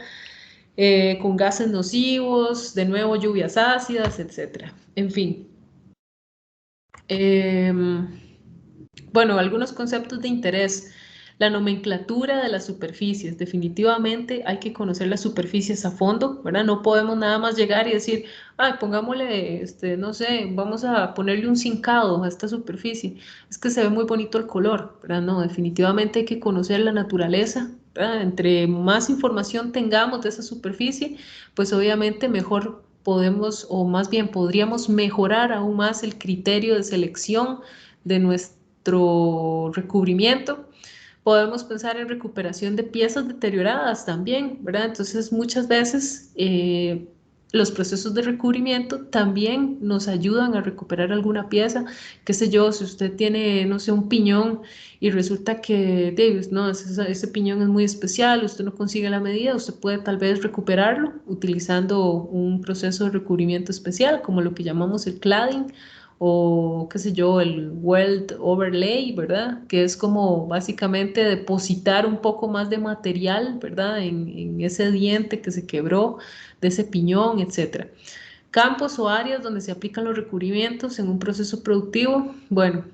con gases nocivos, de nuevo lluvias ácidas, etcétera. En fin. Bueno, algunos conceptos de interés. La nomenclatura de las superficies. Definitivamente hay que conocer las superficies a fondo, ¿verdad? No podemos nada más llegar y decir, ay, pongámosle, no sé, vamos a ponerle un cincado a esta superficie. Es que se ve muy bonito el color, ¿verdad? No, definitivamente hay que conocer la naturaleza, ¿verdad? Entre más información tengamos de esa superficie, pues obviamente mejor podemos, o más bien podríamos mejorar aún más el criterio de selección de nuestro recubrimiento. Podemos pensar en recuperación de piezas deterioradas también, ¿verdad? Entonces, muchas veces los procesos de recubrimiento también nos ayudan a recuperar alguna pieza. Qué sé yo, si usted tiene, no sé, un piñón y resulta que, David, no, ese piñón es muy especial, usted no consigue la medida, usted puede tal vez recuperarlo utilizando un proceso de recubrimiento especial, como lo que llamamos el cladding, o qué sé yo, el weld overlay, ¿verdad? Que es como básicamente depositar un poco más de material, ¿verdad? En ese diente que se quebró, de ese piñón, etc. Campos o áreas donde se aplican los recubrimientos en un proceso productivo. Bueno,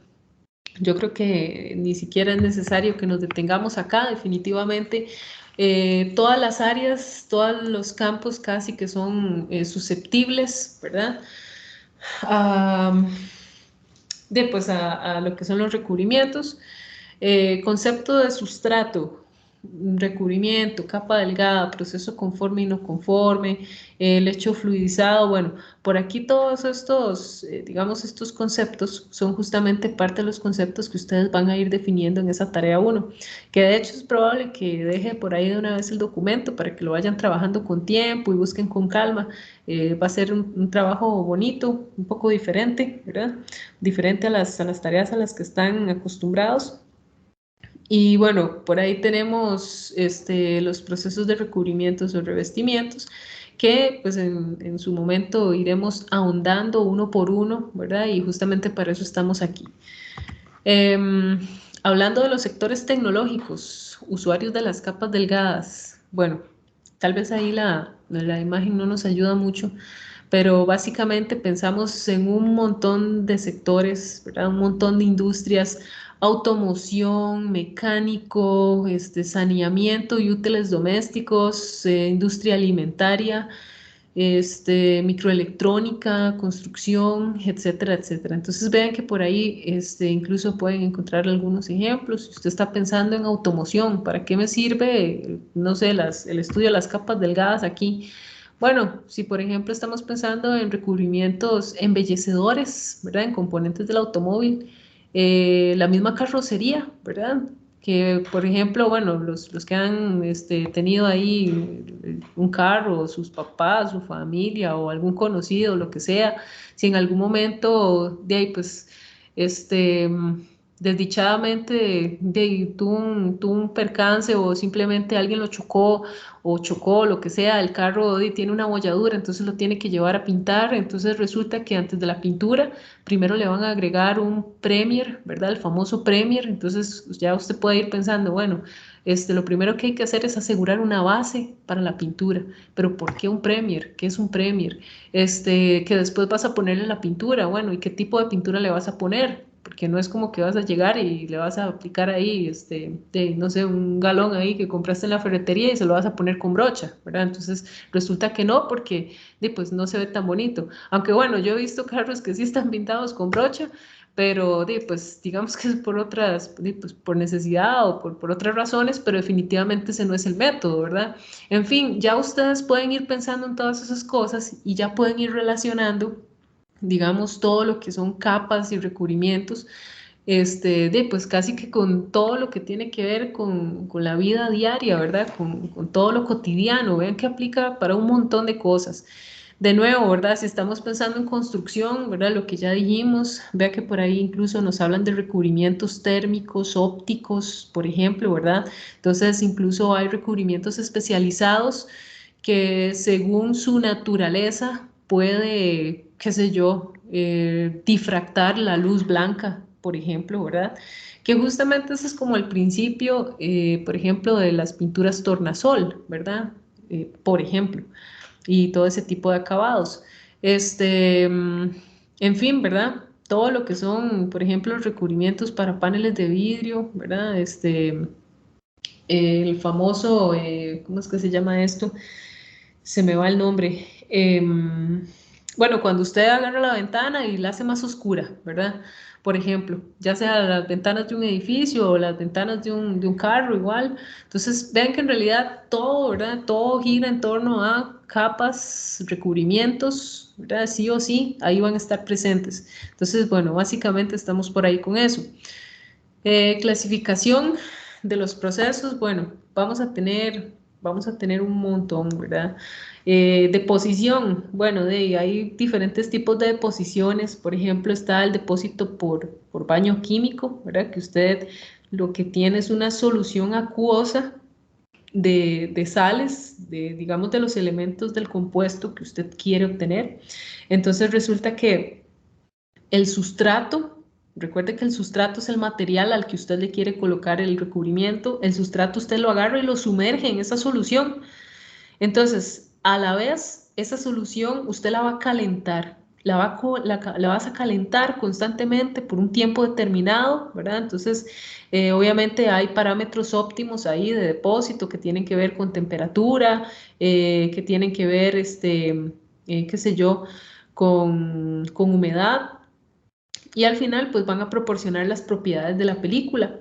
yo creo que ni siquiera es necesario que nos detengamos acá, definitivamente. Todas las áreas, todos los campos casi que son susceptibles, ¿verdad? Pues a lo que son los recubrimientos. Concepto de sustrato. recubrimiento, capa delgada, proceso conforme y no conforme, lecho fluidizado. Bueno, por aquí todos estos, digamos, estos conceptos son justamente parte de los conceptos que ustedes van a ir definiendo en esa tarea 1, que de hecho es probable que deje por ahí de una vez el documento para que lo vayan trabajando con tiempo y busquen con calma. Va a ser un trabajo bonito, un poco diferente, ¿verdad? Diferente a las tareas a las que están acostumbrados. Y bueno, por ahí tenemos los procesos de recubrimientos o revestimientos que pues en su momento iremos ahondando uno por uno, ¿verdad? Y justamente para eso estamos aquí. Hablando de los sectores tecnológicos, usuarios de las capas delgadas, bueno, tal vez ahí la imagen no nos ayuda mucho, pero básicamente pensamos en un montón de sectores, ¿verdad? Un montón de industrias, automoción, mecánico, saneamiento y útiles domésticos, industria alimentaria, microelectrónica, construcción, etcétera, etcétera. Entonces vean que por ahí incluso pueden encontrar algunos ejemplos. Si usted está pensando en automoción, ¿para qué me sirve, no sé, el estudio de las capas delgadas aquí? Bueno, si por ejemplo estamos pensando en recubrimientos embellecedores, ¿verdad? En componentes del automóvil, la misma carrocería, ¿verdad? Que por ejemplo, bueno, los que han tenido ahí un carro, sus papás, su familia o algún conocido, lo que sea, si en algún momento de ahí pues desdichadamente tuvo un percance o simplemente alguien lo chocó o chocó, lo que sea, el carro tiene una abolladura, entonces lo tiene que llevar a pintar, entonces resulta que antes de la pintura, primero le van a agregar un primer, ¿verdad? El famoso primer, entonces ya usted puede ir pensando, bueno, lo primero que hay que hacer es asegurar una base para la pintura, pero ¿por qué un primer? ¿Qué es un primer? Que después vas a ponerle la pintura, bueno, ¿y qué tipo de pintura le vas a poner? Porque no es como que vas a llegar y le vas a aplicar ahí, no sé, un galón ahí que compraste en la ferretería y se lo vas a poner con brocha, ¿verdad? Entonces resulta que no, porque pues no se ve tan bonito. Aunque bueno, yo he visto carros que sí están pintados con brocha, pero pues digamos que es por otras, pues por necesidad o por otras razones, pero definitivamente ese no es el método, ¿verdad? En fin, ya ustedes pueden ir pensando en todas esas cosas y ya pueden ir relacionando, digamos, todo lo que son capas y recubrimientos, pues casi que con todo lo que tiene que ver con la vida diaria, ¿verdad? Con todo lo cotidiano, vean que aplica para un montón de cosas. De nuevo, ¿verdad? Si estamos pensando en construcción, ¿verdad? Lo que ya dijimos, vea que por ahí incluso nos hablan de recubrimientos térmicos, ópticos, por ejemplo, ¿verdad? Entonces, incluso hay recubrimientos especializados que según su naturaleza puede, qué sé yo, difractar la luz blanca, por ejemplo, ¿verdad? Que justamente ese es como el principio, por ejemplo, de las pinturas tornasol, ¿verdad? Por ejemplo, y todo ese tipo de acabados. En fin, ¿verdad? Todo lo que son, por ejemplo, recubrimientos para paneles de vidrio, ¿verdad? El famoso, ¿cómo es que se llama esto? Se me va el nombre. Bueno, cuando usted agarra la ventana y la hace más oscura, ¿verdad? Por ejemplo, ya sea las ventanas de un edificio o las ventanas de un carro igual. Entonces, vean que en realidad todo, ¿verdad? Todo gira en torno a capas, recubrimientos, ¿verdad? Sí o sí, ahí van a estar presentes. Entonces, bueno, básicamente estamos por ahí con eso. Clasificación de los procesos, bueno, vamos a tener un montón, ¿verdad? Deposición, bueno, hay diferentes tipos de deposiciones, por ejemplo, está el depósito por baño químico, ¿verdad? Que usted lo que tiene es una solución acuosa de sales, digamos, de los elementos del compuesto que usted quiere obtener. Entonces resulta que el sustrato, recuerde que el sustrato es el material al que usted le quiere colocar el recubrimiento. El sustrato usted lo agarra y lo sumerge en esa solución. Entonces, a la vez, esa solución usted la va a calentar. La vas a calentar constantemente por un tiempo determinado, ¿verdad? Entonces, obviamente hay parámetros óptimos ahí de depósito que tienen que ver con temperatura, que tienen que ver, qué sé yo, con humedad, y al final pues van a proporcionar las propiedades de la película.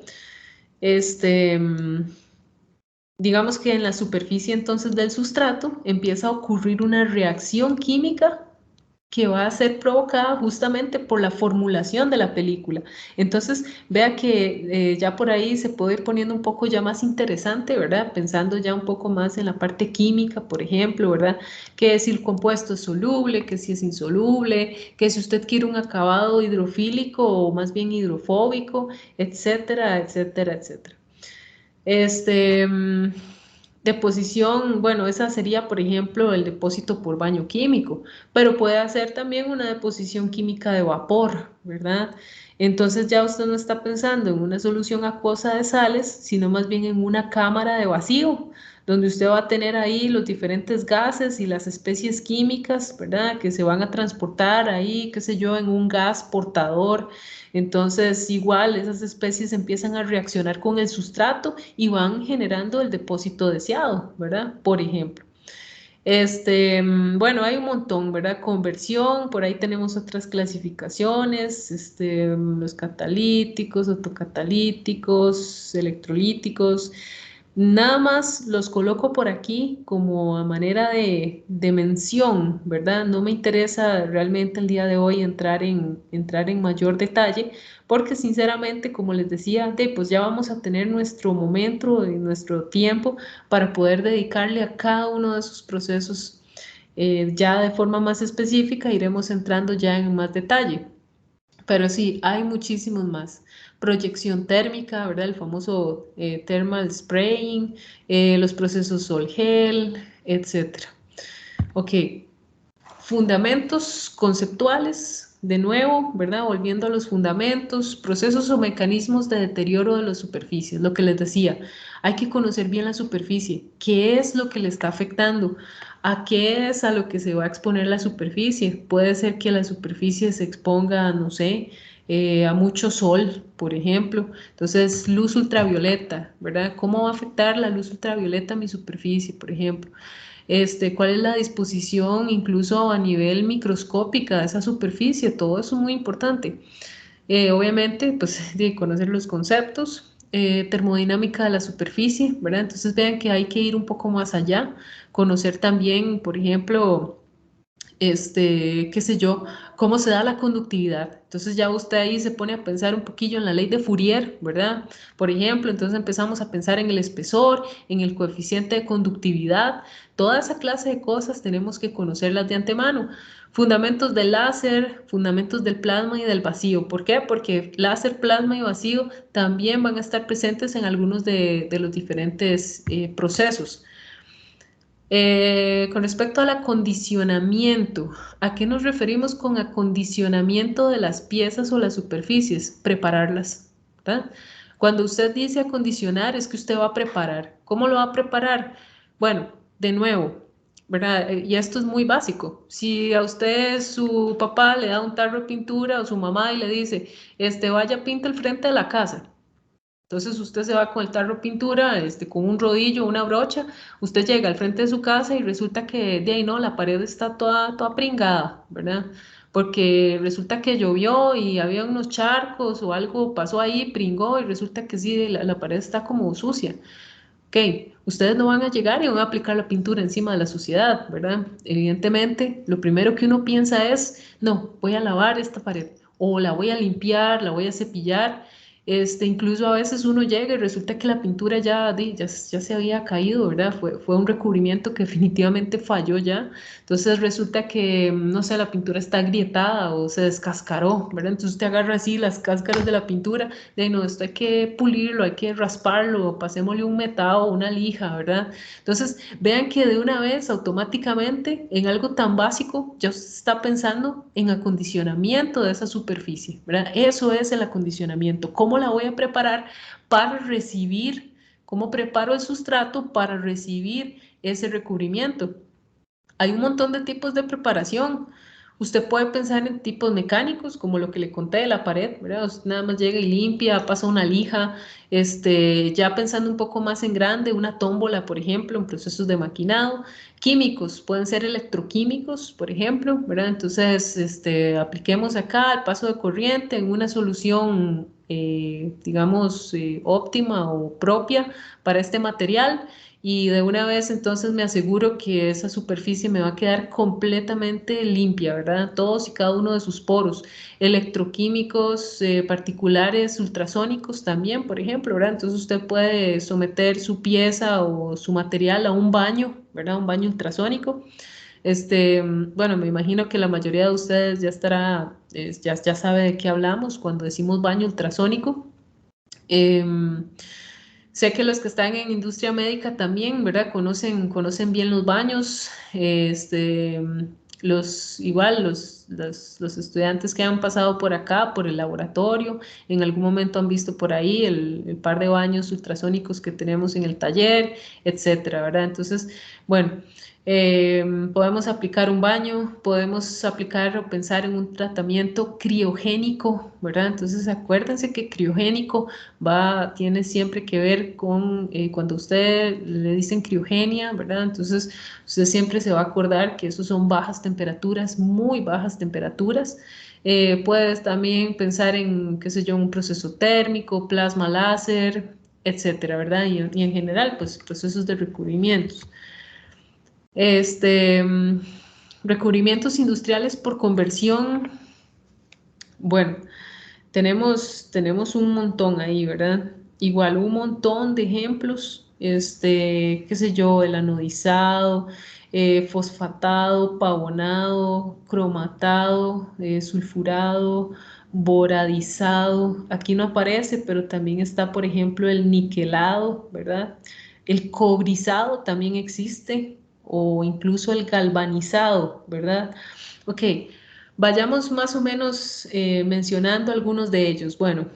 digamos que en la superficie entonces del sustrato empieza a ocurrir una reacción química que va a ser provocada justamente por la formulación de la película. Entonces, vea que ya por ahí se puede ir poniendo un poco ya más interesante, ¿verdad? Pensando ya un poco más en la parte química, por ejemplo, ¿verdad? Que si el compuesto es soluble, que si es insoluble, que si usted quiere un acabado hidrofílico o más bien hidrofóbico, etcétera, etcétera, etcétera. Deposición, bueno, esa sería, por ejemplo, el depósito por baño químico, pero puede hacer también una deposición química de vapor, ¿verdad? Entonces ya usted no está pensando en una solución acuosa de sales, sino más bien en una cámara de vacío, donde usted va a tener ahí los diferentes gases y las especies químicas, ¿verdad? Que se van a transportar ahí, qué sé yo, en un gas portador. Entonces, igual esas especies empiezan a reaccionar con el sustrato y van generando el depósito deseado, ¿verdad? Por ejemplo. Bueno, hay un montón, ¿verdad? Conversión, por ahí tenemos otras clasificaciones, los catalíticos, autocatalíticos, electrolíticos. Nada más los coloco por aquí como a manera de mención, ¿verdad? No me interesa realmente el día de hoy entrar en mayor detalle, porque sinceramente, como les decía, pues ya vamos a tener nuestro momento y nuestro tiempo para poder dedicarle a cada uno de esos procesos ya de forma más específica, iremos entrando ya en más detalle. Pero sí, hay muchísimos más. Proyección térmica, ¿verdad? El famoso thermal spraying, los procesos Sol-Gel, etc. Ok, fundamentos conceptuales, de nuevo, ¿verdad? Volviendo a los fundamentos, procesos o mecanismos de deterioro de las superficies, lo que les decía, hay que conocer bien la superficie, qué es lo que le está afectando, a qué es a lo que se va a exponer la superficie. Puede ser que la superficie se exponga, no sé, a mucho sol, por ejemplo. Entonces, luz ultravioleta, ¿verdad? ¿Cómo va a afectar la luz ultravioleta a mi superficie, por ejemplo? Cuál es la disposición incluso a nivel microscópica de esa superficie, todo eso es muy importante. Obviamente, pues, de conocer los conceptos, termodinámica de la superficie, ¿verdad? Entonces vean que hay que ir un poco más allá, conocer también, por ejemplo, qué sé yo, cómo se da la conductividad. Entonces ya usted ahí se pone a pensar un poquillo en la ley de Fourier, ¿verdad? Por ejemplo, entonces empezamos a pensar en el espesor, en el coeficiente de conductividad, toda esa clase de cosas tenemos que conocerlas de antemano. Fundamentos del láser, fundamentos del plasma y del vacío. ¿Por qué? Porque láser, plasma y vacío también van a estar presentes en algunos de los diferentes procesos. Con respecto al acondicionamiento, ¿a qué nos referimos con acondicionamiento de las piezas o las superficies? Prepararlas, ¿verdad? Cuando usted dice acondicionar, es que usted va a preparar. ¿Cómo lo va a preparar? Bueno, de nuevo, ¿verdad? Y esto es muy básico. Si a usted su papá le da un tarro de pintura o su mamá y le dice, vaya, pinta el frente de la casa. Entonces usted se va con el tarro de pintura, con un rodillo, una brocha, usted llega al frente de su casa y resulta que de ahí no, la pared está toda pringada, ¿verdad? Porque resulta que llovió y había unos charcos o algo pasó ahí, pringó y resulta que sí, la pared está como sucia. Ok, ustedes no van a llegar y van a aplicar la pintura encima de la suciedad, ¿verdad? Evidentemente, lo primero que uno piensa es, no, voy a lavar esta pared o la voy a limpiar, la voy a cepillar. Incluso a veces uno llega y resulta que la pintura ya se había caído, ¿verdad? Fue un recubrimiento que definitivamente falló ya. Entonces resulta que, no sé, la pintura está agrietada o se descascaró, ¿verdad? Entonces usted agarra así las cáscaras de la pintura, de no, esto hay que pulirlo, hay que rasparlo, pasémosle un metado, una lija, ¿verdad? Entonces vean que de una vez automáticamente en algo tan básico ya usted está pensando en acondicionamiento de esa superficie, ¿verdad? Eso es el acondicionamiento. ¿Cómo la voy a preparar para recibir? ¿Cómo preparo el sustrato para recibir ese recubrimiento? Hay un montón de tipos de preparación. Usted puede pensar en tipos mecánicos, como lo que le conté de la pared, ¿verdad? Usted nada más llega y limpia, pasa una lija, ya pensando un poco más en grande, una tómbola, por ejemplo, en procesos de maquinado. Químicos, pueden ser electroquímicos, por ejemplo, ¿verdad? Entonces, apliquemos acá el paso de corriente en una solución, digamos, óptima o propia para este material y de una vez entonces me aseguro que esa superficie me va a quedar completamente limpia, ¿verdad? Todos y cada uno de sus poros, electroquímicos, particulares, ultrasónicos también, por ejemplo, ¿verdad? Entonces usted puede someter su pieza o su material a un baño, ¿verdad? Un baño ultrasónico. Bueno, me imagino que la mayoría de ustedes ya estará, ya sabe de qué hablamos cuando decimos baño ultrasónico. Em, Sé que los que están en industria médica también, ¿verdad? Conocen bien los baños. Igual los estudiantes que han pasado por acá, por el laboratorio, en algún momento han visto por ahí el par de baños ultrasónicos que tenemos en el taller, etcétera, ¿verdad? Entonces, bueno. Podemos aplicar un baño, podemos aplicar o pensar en un tratamiento criogénico, ¿verdad? Entonces acuérdense que criogénico tiene siempre que ver con cuando usted le dicen criogenia, ¿verdad? Entonces usted siempre se va a acordar que eso son bajas temperaturas, muy bajas temperaturas. Puedes también pensar en, qué sé yo, un proceso térmico, plasma láser, etcétera, ¿verdad? Y en general, pues procesos de recubrimientos. Este, mm, Recubrimientos industriales por conversión. Bueno, tenemos un montón ahí, ¿verdad? Igual un montón de ejemplos, qué sé yo, el anodizado, fosfatado, pavonado, cromatado, sulfurado, boradizado. Aquí no aparece, pero también está, por ejemplo, el niquelado, ¿verdad? El cobrizado también existe, o incluso el galvanizado, ¿verdad? Ok. Vayamos más o menos mencionando algunos de ellos. Bueno,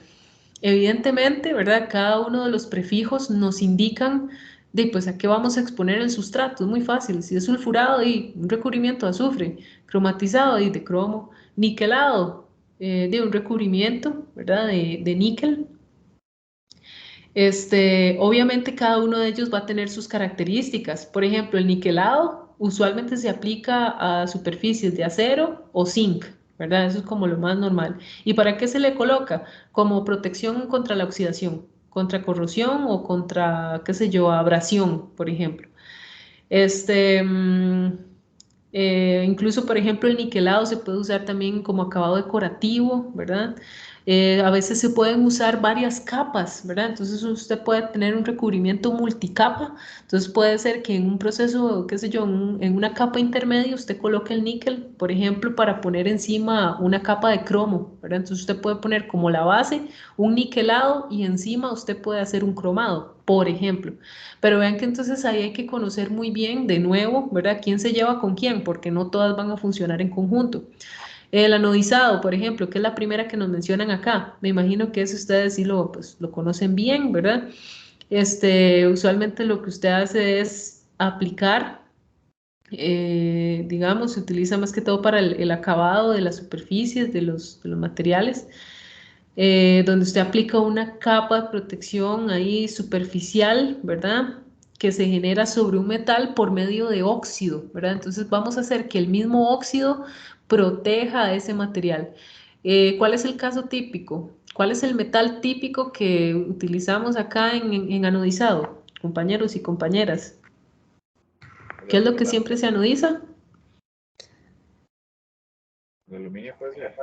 evidentemente, ¿verdad? Cada uno de los prefijos nos indican de pues a qué vamos a exponer el sustrato. Es muy fácil. Si es sulfurado, y un recubrimiento de azufre, cromatizado y de cromo, niquelado, de un recubrimiento, ¿verdad? De níquel. Obviamente cada uno de ellos va a tener sus características. Por ejemplo, el niquelado usualmente se aplica a superficies de acero o zinc, ¿verdad? Eso es como lo más normal. ¿Y para qué se le coloca? Como protección contra la oxidación, contra corrosión o contra, qué sé yo, abrasión, por ejemplo. Incluso, por ejemplo, el niquelado se puede usar también como acabado decorativo, ¿verdad? A veces se pueden usar varias capas, ¿verdad? Entonces usted puede tener un recubrimiento multicapa. Entonces puede ser que en un proceso, qué sé yo, en una capa intermedia usted coloque el níquel, por ejemplo, para poner encima una capa de cromo, ¿verdad? Entonces usted puede poner como la base un niquelado y encima usted puede hacer un cromado, por ejemplo. Pero vean que entonces ahí hay que conocer muy bien, de nuevo, ¿verdad? ¿Quién se lleva con quién? Porque no todas van a funcionar en conjunto. El anodizado, por ejemplo, que es la primera que nos mencionan acá. Me imagino que eso ustedes sí pues, lo conocen bien, ¿verdad? Usualmente lo que usted hace es aplicar, digamos, se utiliza más que todo para el acabado de las superficies, de los materiales, donde usted aplica una capa de protección ahí superficial, ¿verdad? Que se genera sobre un metal por medio de óxido, ¿verdad? Entonces vamos a hacer que el mismo óxido proteja a ese material. ¿Cuál es el caso típico? ¿Cuál es el metal típico que utilizamos acá en anodizado, compañeros y compañeras? ¿Qué es lo que siempre se anodiza? El aluminio puede ser.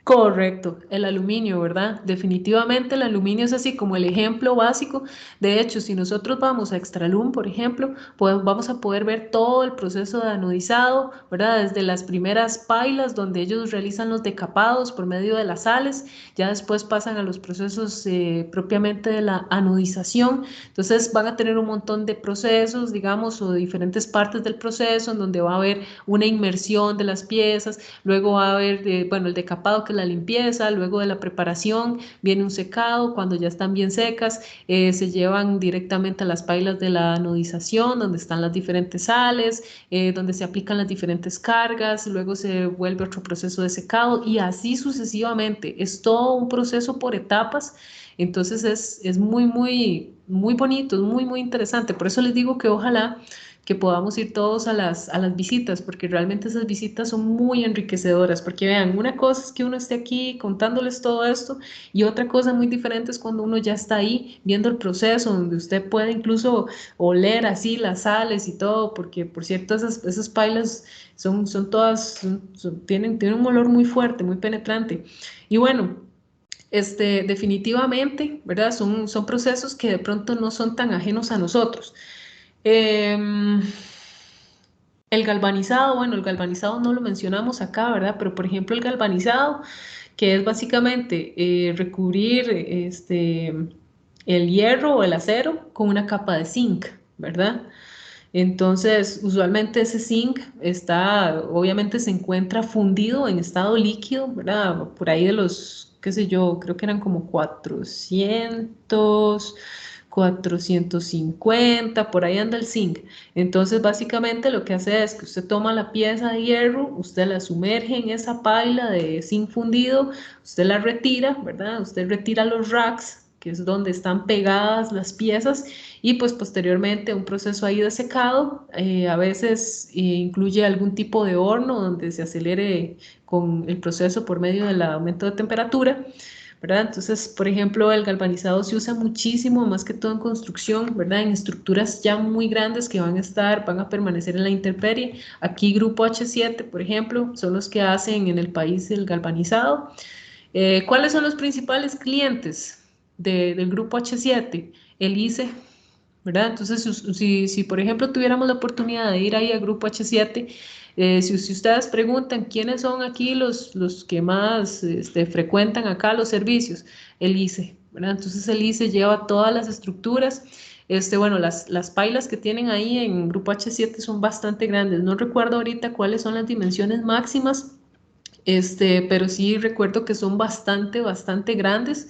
Correcto, el aluminio, ¿verdad? Definitivamente el aluminio es así como el ejemplo básico. De hecho, si nosotros vamos a Extralum, por ejemplo, pues vamos a poder ver todo el proceso de anodizado, ¿verdad? Desde las primeras pailas donde ellos realizan los decapados por medio de las sales, ya después pasan a los procesos propiamente de la anodización. Entonces van a tener un montón de procesos, digamos, o de diferentes partes del proceso en donde va a haber una inmersión de las piezas, luego va a haber, bueno, el decapado, que es la limpieza, luego de la preparación viene un secado. Cuando ya están bien secas, se llevan directamente a las pailas de la anodización, donde están las diferentes sales, donde se aplican las diferentes cargas, luego se vuelve otro proceso de secado y así sucesivamente. Es todo un proceso por etapas. Entonces es muy, muy, muy bonito, es muy, muy interesante. Por eso les digo que ojalá que podamos ir todos a las visitas, porque realmente esas visitas son muy enriquecedoras, porque vean, una cosa es que uno esté aquí contándoles todo esto y otra cosa muy diferente es cuando uno ya está ahí viendo el proceso, donde usted puede incluso oler así las sales y todo, porque por cierto esas pailas son todas, tienen un olor muy fuerte, muy penetrante. Y bueno, definitivamente, ¿verdad? Son procesos que de pronto no son tan ajenos a nosotros. El galvanizado, bueno, el galvanizado no lo mencionamos acá, ¿verdad? Pero por ejemplo el galvanizado, que es básicamente recubrir el hierro o el acero con una capa de zinc, ¿verdad? Entonces, usualmente ese zinc obviamente se encuentra fundido en estado líquido, ¿verdad? Por ahí de los, qué sé yo, creo que eran como 450, por ahí anda el zinc. Entonces, básicamente lo que hace es que usted toma la pieza de hierro, usted la sumerge en esa paila de zinc fundido, usted la retira, ¿verdad? Usted retira los racks, que es donde están pegadas las piezas, y pues posteriormente un proceso ahí de secado, a veces incluye algún tipo de horno donde se acelere con el proceso por medio del aumento de temperatura, ¿verdad? Entonces, por ejemplo, el galvanizado se usa muchísimo, más que todo en construcción, ¿verdad? En estructuras ya muy grandes que van a permanecer en la intemperie. Aquí Grupo H7, por ejemplo, son los que hacen en el país el galvanizado. ¿Cuáles son los principales clientes del Grupo H7? El ICE, ¿verdad? Entonces, si por ejemplo tuviéramos la oportunidad de ir ahí al Grupo H7, si ustedes preguntan quiénes son aquí los que más frecuentan acá los servicios, el ICE, ¿verdad? Entonces el ICE lleva todas las estructuras. Bueno, las pailas que tienen ahí en Grupo H7 son bastante grandes. No recuerdo ahorita cuáles son las dimensiones máximas, pero sí recuerdo que son bastante grandes.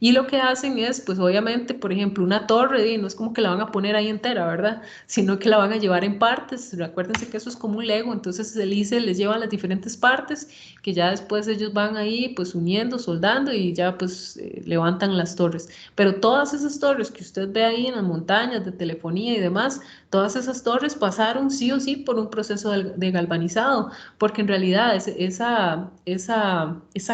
Y lo que hacen es, pues obviamente, por ejemplo, una torre, no es como que la van a poner ahí entera, ¿verdad? Sino que la van a llevar en partes. Acuérdense que eso es como un Lego, entonces el ICE les lleva las diferentes partes, que ya después ellos van ahí, pues uniendo, soldando y ya pues levantan las torres. Pero todas esas torres que usted ve ahí en las montañas de telefonía y demás, todas esas torres pasaron sí o sí por un proceso de galvanizado, porque en realidad esa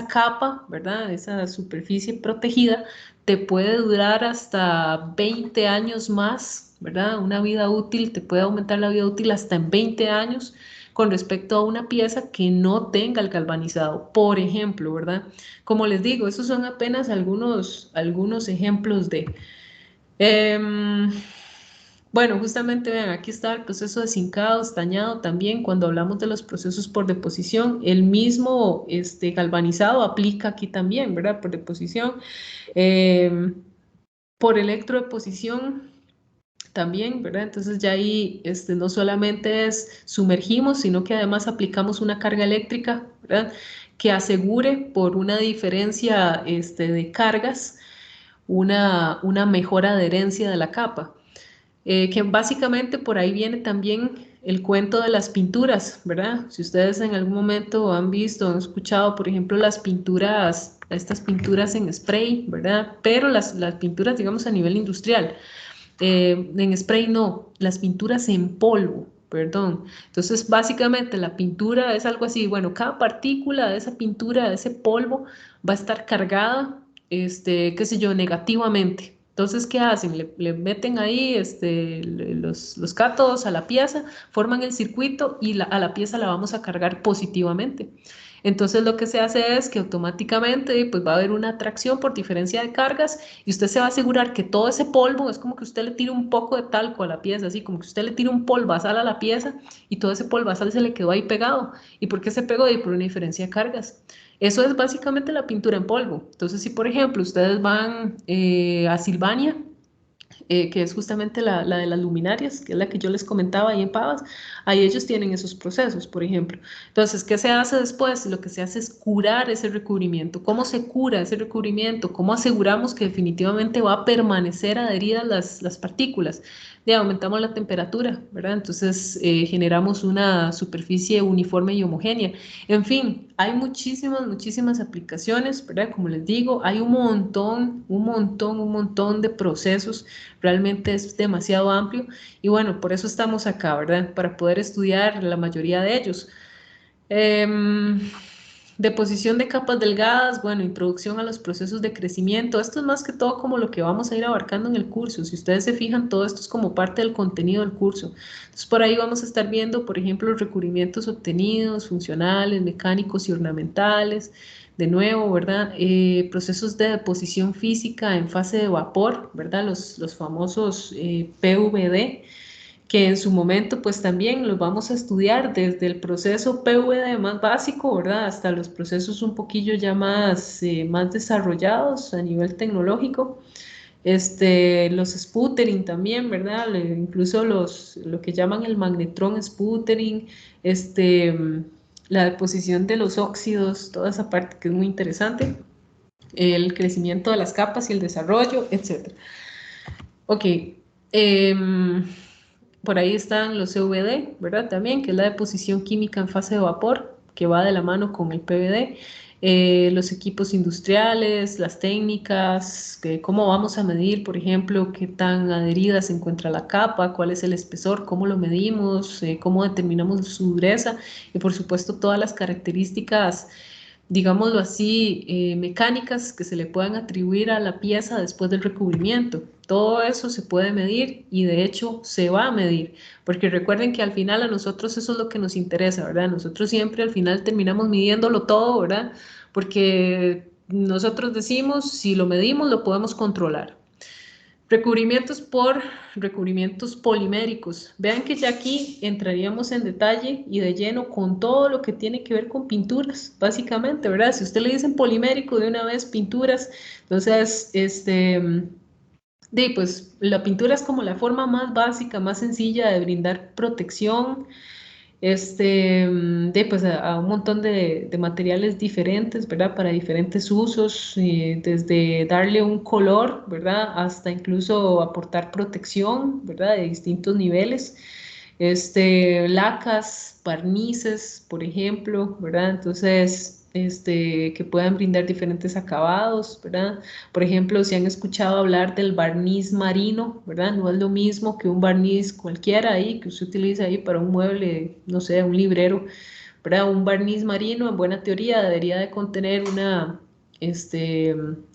capa, ¿verdad? Esa superficie protegida te puede durar hasta 20 años más, ¿verdad? Una vida útil, te puede aumentar la vida útil hasta en 20 años con respecto a una pieza que no tenga el galvanizado, por ejemplo, ¿verdad? Como les digo, esos son apenas algunos ejemplos de... Bueno, justamente vean, aquí está el proceso de zincado, estañado también, cuando hablamos de los procesos por deposición, el mismo galvanizado aplica aquí también, ¿verdad? Por deposición, por electrodeposición también, ¿verdad? Entonces ya ahí no solamente es sumergimos, sino que además aplicamos una carga eléctrica, ¿verdad? Que asegure por una diferencia de cargas una mejor adherencia de la capa. Que básicamente por ahí viene también el cuento de las pinturas, ¿verdad? Si ustedes en algún momento han visto, han escuchado, por ejemplo, las pinturas, estas pinturas en spray, ¿verdad? Pero las pinturas, digamos, a nivel industrial. En spray no, las pinturas en polvo, perdón. Entonces, básicamente la pintura es algo así, bueno, cada partícula de esa pintura, de ese polvo, va a estar cargada, qué sé yo, negativamente. Entonces, ¿qué hacen? Le meten ahí los cátodos a la pieza, forman el circuito y a la pieza la vamos a cargar positivamente. Entonces lo que se hace es que automáticamente pues va a haber una atracción por diferencia de cargas y usted se va a asegurar que todo ese polvo, es como que usted le tira un poco de talco a la pieza, así como que usted le tira un polvazal a la pieza y todo ese polvazal se le quedó ahí pegado. ¿Y por qué se pegó? Y por una diferencia de cargas. Eso es básicamente la pintura en polvo. Entonces, si por ejemplo ustedes van a Silvania, que es justamente la de las luminarias, que es la que yo les comentaba ahí en Pavas, ahí ellos tienen esos procesos, por ejemplo. Entonces, ¿qué se hace después? Lo que se hace es curar ese recubrimiento. ¿Cómo se cura ese recubrimiento? ¿Cómo aseguramos que definitivamente va a permanecer adheridas las partículas? Ya aumentamos la temperatura, ¿verdad? Entonces generamos una superficie uniforme y homogénea. En fin, hay muchísimas aplicaciones, ¿verdad? Como les digo, hay un montón de procesos realmente es demasiado amplio y bueno, por eso estamos acá, ¿verdad? Para poder estudiar la mayoría de ellos. Deposición de capas delgadas, bueno, introducción a los procesos de crecimiento. Esto es más que todo como lo que vamos a ir abarcando en el curso. Si ustedes se fijan, todo esto es como parte del contenido del curso. Entonces, por ahí vamos a estar viendo, por ejemplo, los recubrimientos obtenidos, funcionales, mecánicos y ornamentales. De nuevo, ¿verdad? Procesos de deposición física en fase de vapor, ¿verdad? Los famosos PVD, que en su momento pues también los vamos a estudiar desde el proceso PVD más básico, ¿verdad? Hasta los procesos un poquillo ya más desarrollados a nivel tecnológico. Los sputtering también, ¿verdad? Incluso lo que llaman el magnetrón sputtering, la deposición de los óxidos, toda esa parte que es muy interesante, el crecimiento de las capas y el desarrollo, etc. Ok, por ahí están los CVD, ¿verdad? También, que es la deposición química en fase de vapor, que va de la mano con el PVD. Los equipos industriales, las técnicas, cómo vamos a medir, por ejemplo, qué tan adherida se encuentra la capa, cuál es el espesor, cómo lo medimos, cómo determinamos su dureza y por supuesto todas las características, digámoslo así, mecánicas que se le puedan atribuir a la pieza después del recubrimiento. Todo eso se puede medir y de hecho se va a medir, porque recuerden que al final a nosotros eso es lo que nos interesa, ¿verdad? Nosotros siempre al final terminamos midiéndolo todo, ¿verdad? Porque nosotros decimos, si lo medimos, lo podemos controlar. Recubrimientos por recubrimientos poliméricos. Vean que ya aquí entraríamos en detalle y de lleno con todo lo que tiene que ver con pinturas, básicamente, ¿verdad? Si usted le dicen polimérico de una vez pinturas, entonces, pues la pintura es como la forma más básica, más sencilla de brindar protección, pues a un montón de materiales diferentes, ¿verdad? Para diferentes usos, desde darle un color, ¿verdad? Hasta incluso aportar protección, ¿verdad? De distintos niveles. Lacas, barnices, por ejemplo, ¿verdad? Entonces, que puedan brindar diferentes acabados, ¿verdad? Por ejemplo, si han escuchado hablar del barniz marino, ¿verdad? No es lo mismo que un barniz cualquiera ahí, que usted utiliza ahí para un mueble, no sé, un librero, ¿verdad? Un barniz marino, en buena teoría, debería de contener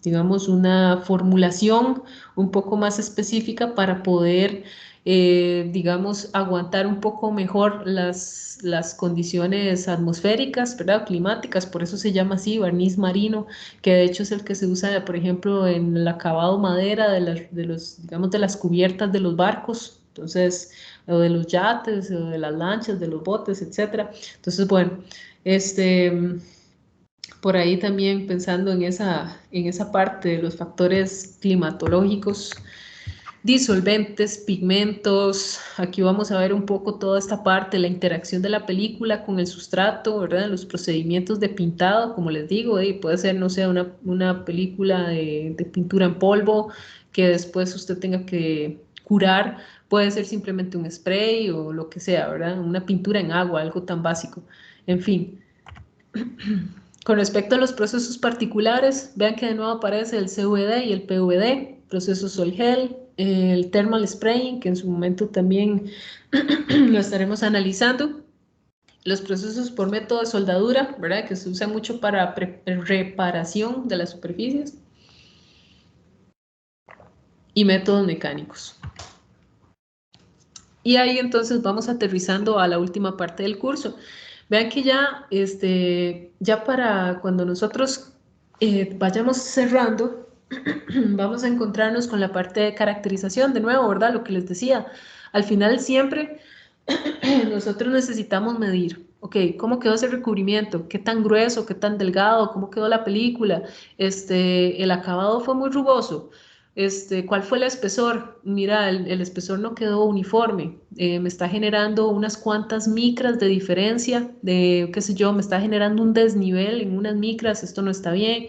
digamos, una formulación un poco más específica para poder digamos, aguantar un poco mejor las condiciones atmosféricas, ¿verdad? Climáticas, por eso se llama así, barniz marino, que de hecho es el que se usa, por ejemplo, en el acabado madera digamos, de las cubiertas de los barcos, entonces, o de los yates, o de las lanchas, de los botes, etcétera. Entonces, bueno, por ahí también pensando en esa parte de los factores climatológicos, disolventes, pigmentos, aquí vamos a ver un poco toda esta parte, la interacción de la película con el sustrato, ¿verdad? Los procedimientos de pintado, como les digo, puede ser, no sé, una película de pintura en polvo que después usted tenga que curar, puede ser simplemente un spray o lo que sea, ¿verdad? Una pintura en agua, algo tan básico, en fin. Con respecto a los procesos particulares, vean que de nuevo aparece el CVD y el PVD, proceso sol-gel, el thermal spraying, que en su momento también lo estaremos analizando, los procesos por método de soldadura, ¿verdad? Que se usa mucho para reparación de las superficies, y métodos mecánicos. Y ahí entonces vamos aterrizando a la última parte del curso. Vean que ya para cuando nosotros vayamos cerrando, vamos a encontrarnos con la parte de caracterización, de nuevo, ¿verdad? Lo que les decía, al final siempre nosotros necesitamos medir, ok, ¿cómo quedó ese recubrimiento? ¿Qué tan grueso? ¿Qué tan delgado? ¿Cómo quedó la película? ¿El acabado fue muy rugoso? ¿Cuál fue el espesor? Mira, el espesor no quedó uniforme, me está generando unas cuantas micras de diferencia, qué sé yo, me está generando un desnivel en unas micras, esto no está bien.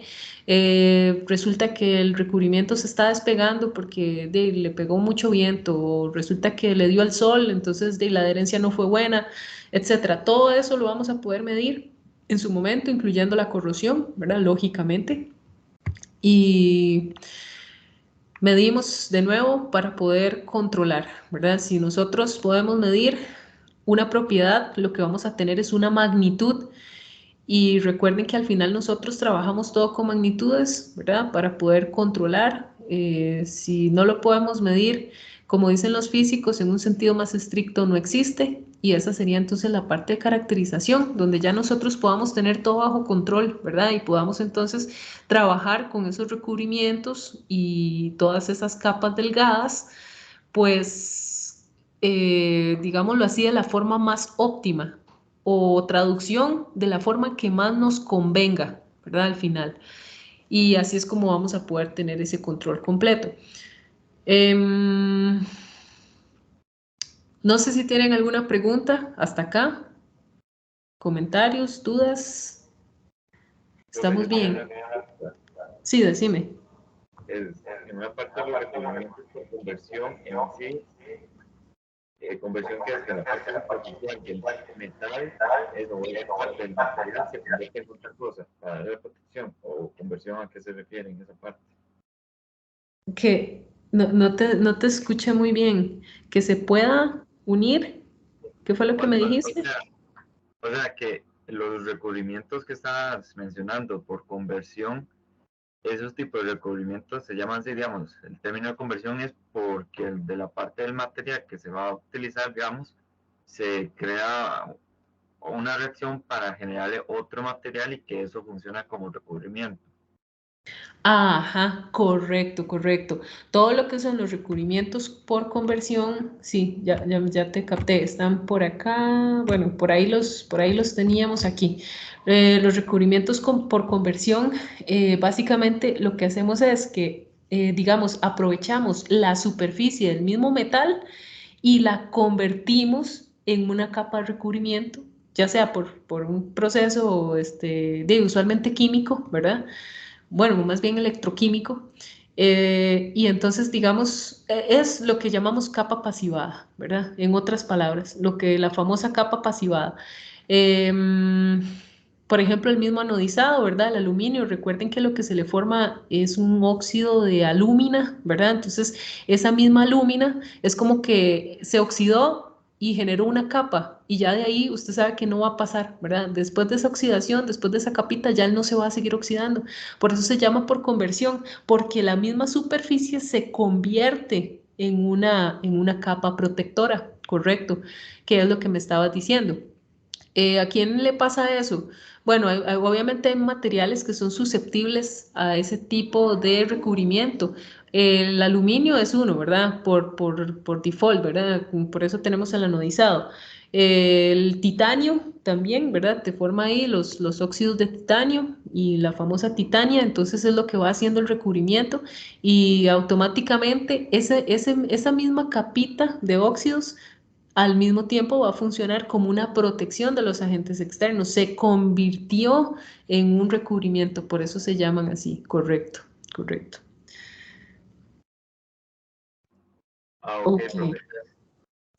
Resulta que el recubrimiento se está despegando porque le pegó mucho viento, o resulta que le dio al sol, entonces la adherencia no fue buena, etcétera. Todo eso lo vamos a poder medir en su momento, incluyendo la corrosión, ¿verdad? Lógicamente. Y Medimos de nuevo para poder controlar, ¿verdad? Si nosotros podemos medir una propiedad, lo que vamos a tener es una magnitud. Y recuerden que al final nosotros trabajamos todo con magnitudes, ¿verdad? Para poder controlar. Si no lo podemos medir, como dicen los físicos, en un sentido más estricto no existe. Y esa sería entonces la parte de caracterización, donde ya nosotros podamos tener todo bajo control, ¿verdad? Y podamos entonces trabajar con esos recubrimientos y todas esas capas delgadas, pues, digámoslo así, de la forma más óptima, o traducción de la forma que más nos convenga, ¿verdad? Al final. Y así es como vamos a poder tener ese control completo. No sé si tienen alguna pregunta hasta acá. ¿Comentarios, dudas? ¿Estamos bien? Sí, decime. En una parte de los requerimientos de conversión en sí, conversión que es que la parte superficial del metal, o esa parte del material se convierte en otra cosa para darle la protección, o conversión a qué se refiere en esa parte. Que no te escuché muy bien. Que se pueda unir. ¿Qué fue lo que me dijiste? O sea que los recubrimientos que estabas mencionando por conversión, esos tipos de recubrimientos se llaman así, digamos, el término de conversión es porque de la parte del material que se va a utilizar, digamos, se crea una reacción para generarle otro material y que eso funciona como recubrimiento. Ajá, correcto, correcto. Todo lo que son los recubrimientos por conversión, sí, ya te capté, están por acá, bueno, por ahí los teníamos aquí. Los recubrimientos por conversión, básicamente lo que hacemos es que, digamos, aprovechamos la superficie del mismo metal y la convertimos en una capa de recubrimiento, ya sea por un proceso de usualmente químico, ¿verdad? Bueno, más bien electroquímico, y entonces, digamos, es lo que llamamos capa pasivada, ¿verdad? En otras palabras, la famosa capa pasivada. Por ejemplo, el mismo anodizado, ¿verdad? El aluminio, recuerden que lo que se le forma es un óxido de alúmina, ¿verdad? Entonces, esa misma alúmina es como que se oxidó y generó una capa, y ya de ahí usted sabe que no va a pasar, ¿verdad? Después de esa oxidación, después de esa capita, ya él no se va a seguir oxidando. Por eso se llama por conversión, porque la misma superficie se convierte en una capa protectora, correcto, que es lo que me estabas diciendo. ¿A quién le pasa eso? Bueno, obviamente hay materiales que son susceptibles a ese tipo de recubrimiento. El aluminio es uno, ¿verdad? Por default, ¿verdad? Por eso tenemos el anodizado. El titanio también, ¿verdad? Te forma ahí los óxidos de titanio y la famosa titania, entonces es lo que va haciendo el recubrimiento, y automáticamente esa misma capita de óxidos al mismo tiempo va a funcionar como una protección de los agentes externos. Se convirtió en un recubrimiento, por eso se llaman así. Correcto, correcto. Ok,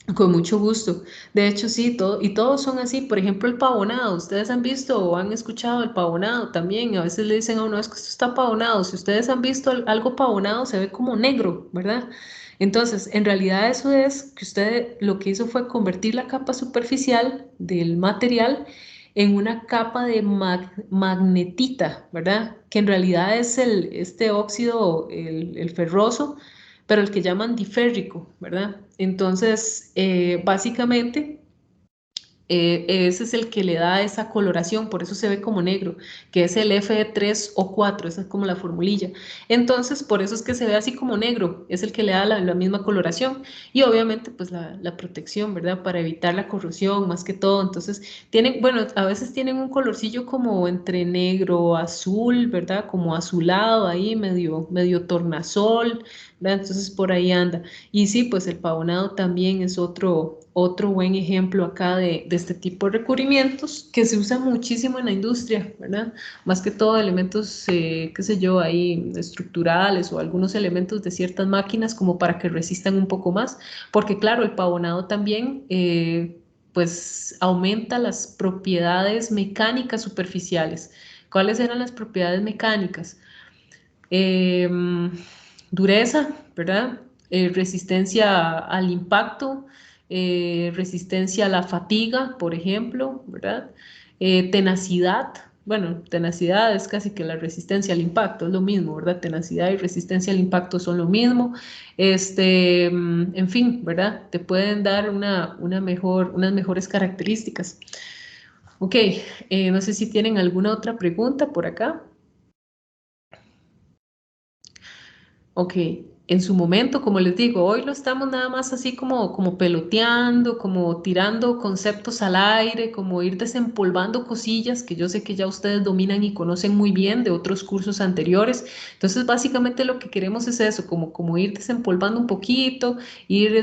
Ok, con mucho gusto. De hecho, sí, todos son así. Por ejemplo, el pavonado. Ustedes han visto o han escuchado el pavonado también. A veces le dicen a uno, es que esto está pavonado. Si ustedes han visto algo pavonado, se ve como negro, ¿verdad? Entonces, en realidad eso es que usted lo que hizo fue convertir la capa superficial del material en una capa de magnetita, ¿verdad? Que en realidad es este óxido, el ferroso, pero el que llaman diférrico, ¿verdad? Entonces, básicamente, ese es el que le da esa coloración, por eso se ve como negro, que es el Fe3O4, esa es como la formulilla. Entonces, por eso es que se ve así como negro, es el que le da la misma coloración, y obviamente pues la protección, ¿verdad? Para evitar la corrosión más que todo. Entonces, bueno, a veces tienen un colorcillo como entre negro, azul, ¿verdad? Como azulado ahí, medio tornasol, ¿verdad? Entonces por ahí anda. Y sí, pues el pavonado también es otro buen ejemplo acá de este tipo de recubrimientos que se usa muchísimo en la industria, ¿verdad? Más que todo elementos, qué sé yo, ahí estructurales o algunos elementos de ciertas máquinas como para que resistan un poco más, porque claro, el pavonado también, pues aumenta las propiedades mecánicas superficiales. ¿Cuáles eran las propiedades mecánicas? dureza, ¿verdad? Resistencia al impacto, resistencia a la fatiga, por ejemplo, ¿verdad? Tenacidad. Bueno, tenacidad es casi que la resistencia al impacto, es lo mismo, ¿verdad? Tenacidad y resistencia al impacto son lo mismo. En fin, ¿verdad? Te pueden dar unas mejores características. Ok, no sé si tienen alguna otra pregunta por acá. Ok, en su momento, como les digo, hoy lo estamos nada más así como peloteando, como tirando conceptos al aire, como ir desempolvando cosillas que yo sé que ya ustedes dominan y conocen muy bien de otros cursos anteriores. Entonces, básicamente lo que queremos es eso, como ir desempolvando un poquito, ir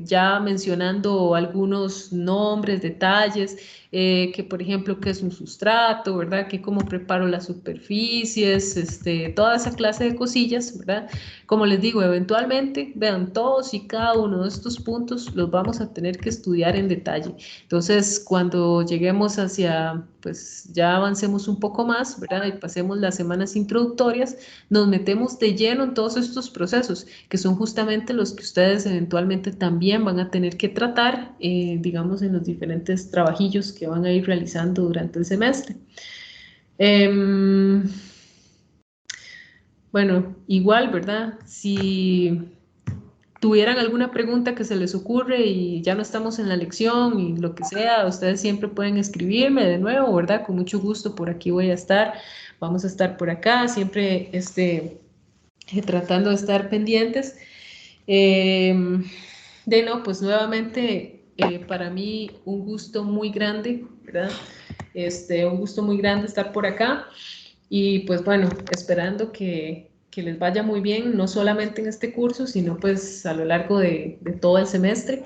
ya mencionando algunos nombres, detalles, que por ejemplo, qué es un sustrato, ¿verdad? Que cómo preparo las superficies, toda esa clase de cosillas, ¿verdad? Como les digo, eventualmente, vean, todos y cada uno de estos puntos los vamos a tener que estudiar en detalle. Entonces, cuando lleguemos hacia, pues ya avancemos un poco más, ¿verdad? Y pasemos las semanas introductorias, nos metemos de lleno en todos estos procesos, que son justamente los que ustedes eventualmente también van a tener que tratar, digamos, en los diferentes trabajillos que van a ir realizando durante el semestre. Bueno, igual, ¿verdad? Si tuvieran alguna pregunta que se les ocurre y ya no estamos en la lección y lo que sea, ustedes siempre pueden escribirme de nuevo, ¿verdad? Con mucho gusto por aquí voy a estar. Vamos a estar por acá, siempre tratando de estar pendientes. No, pues nuevamente para mí un gusto muy grande, ¿verdad? Un gusto muy grande estar por acá y pues bueno, esperando que les vaya muy bien, no solamente en este curso, sino pues a lo largo de todo el semestre.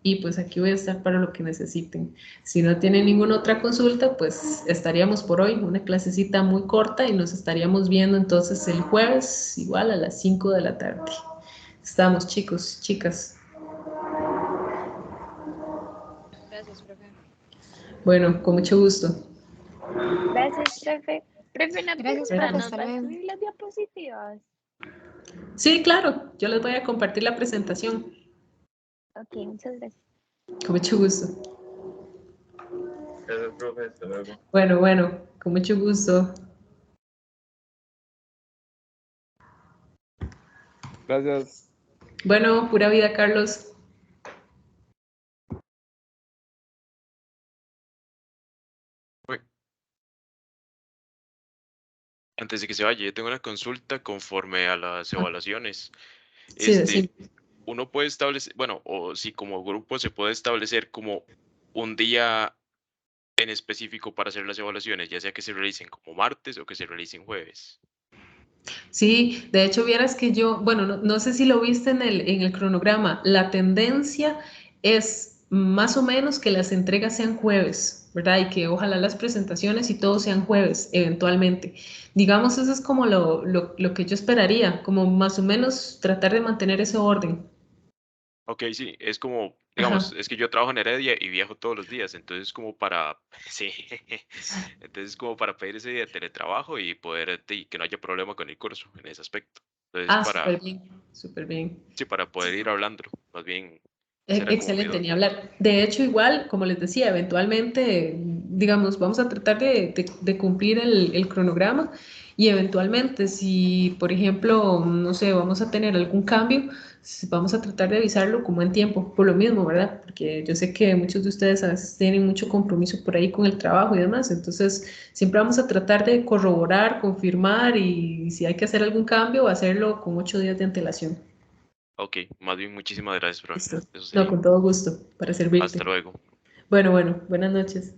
Y pues aquí voy a estar para lo que necesiten. Si no tienen ninguna otra consulta, pues estaríamos por hoy, una clasecita muy corta y nos estaríamos viendo entonces el jueves, igual a las 5 de la tarde. Estamos, chicos, chicas. Gracias, profe. Bueno, con mucho gusto. Gracias, profe. Profe, una Gracias, pregunta, profe, ¿nos hasta va a luego. subir las diapositivas? Sí, claro, yo les voy a compartir la presentación. Ok, muchas gracias. Con mucho gusto. Gracias, profe. Hasta luego. Bueno, con mucho gusto. Gracias. Bueno, pura vida, Carlos. Antes de que se vaya, yo tengo una consulta conforme a las evaluaciones. Sí. Uno puede establecer, bueno, o si como grupo se puede establecer como un día en específico para hacer las evaluaciones, ya sea que se realicen como martes o que se realicen jueves. Sí, de hecho, vieras que yo, bueno, no sé si lo viste en el cronograma, la tendencia es más o menos que las entregas sean jueves, ¿verdad? Y que ojalá las presentaciones y todo sean jueves, eventualmente. Digamos, eso es como lo que yo esperaría, como más o menos tratar de mantener ese orden. Ok, sí, es como, digamos, Ajá. es que yo trabajo en Heredia y viajo todos los días, entonces como para, sí, entonces como para pedir ese día de teletrabajo y poder, y que no haya problema con el curso en ese aspecto. Entonces Súper bien, súper bien. sí, para poder ir hablándolo, más bien será como mi Excelente, duda. ni hablar. De hecho, igual, como les decía, eventualmente, digamos, vamos a tratar de cumplir el cronograma y eventualmente, si, por ejemplo, no sé, vamos a tener algún cambio, vamos a tratar de avisarlo como en tiempo, por lo mismo, ¿verdad? Porque yo sé que muchos de ustedes a veces tienen mucho compromiso por ahí con el trabajo y demás, entonces siempre vamos a tratar de corroborar, confirmar y si hay que hacer algún cambio, hacerlo con 8 días de antelación. Ok, más bien muchísimas gracias, profe. Listo. Eso No, sería. con todo gusto, para servirte. Hasta luego. Bueno, buenas noches.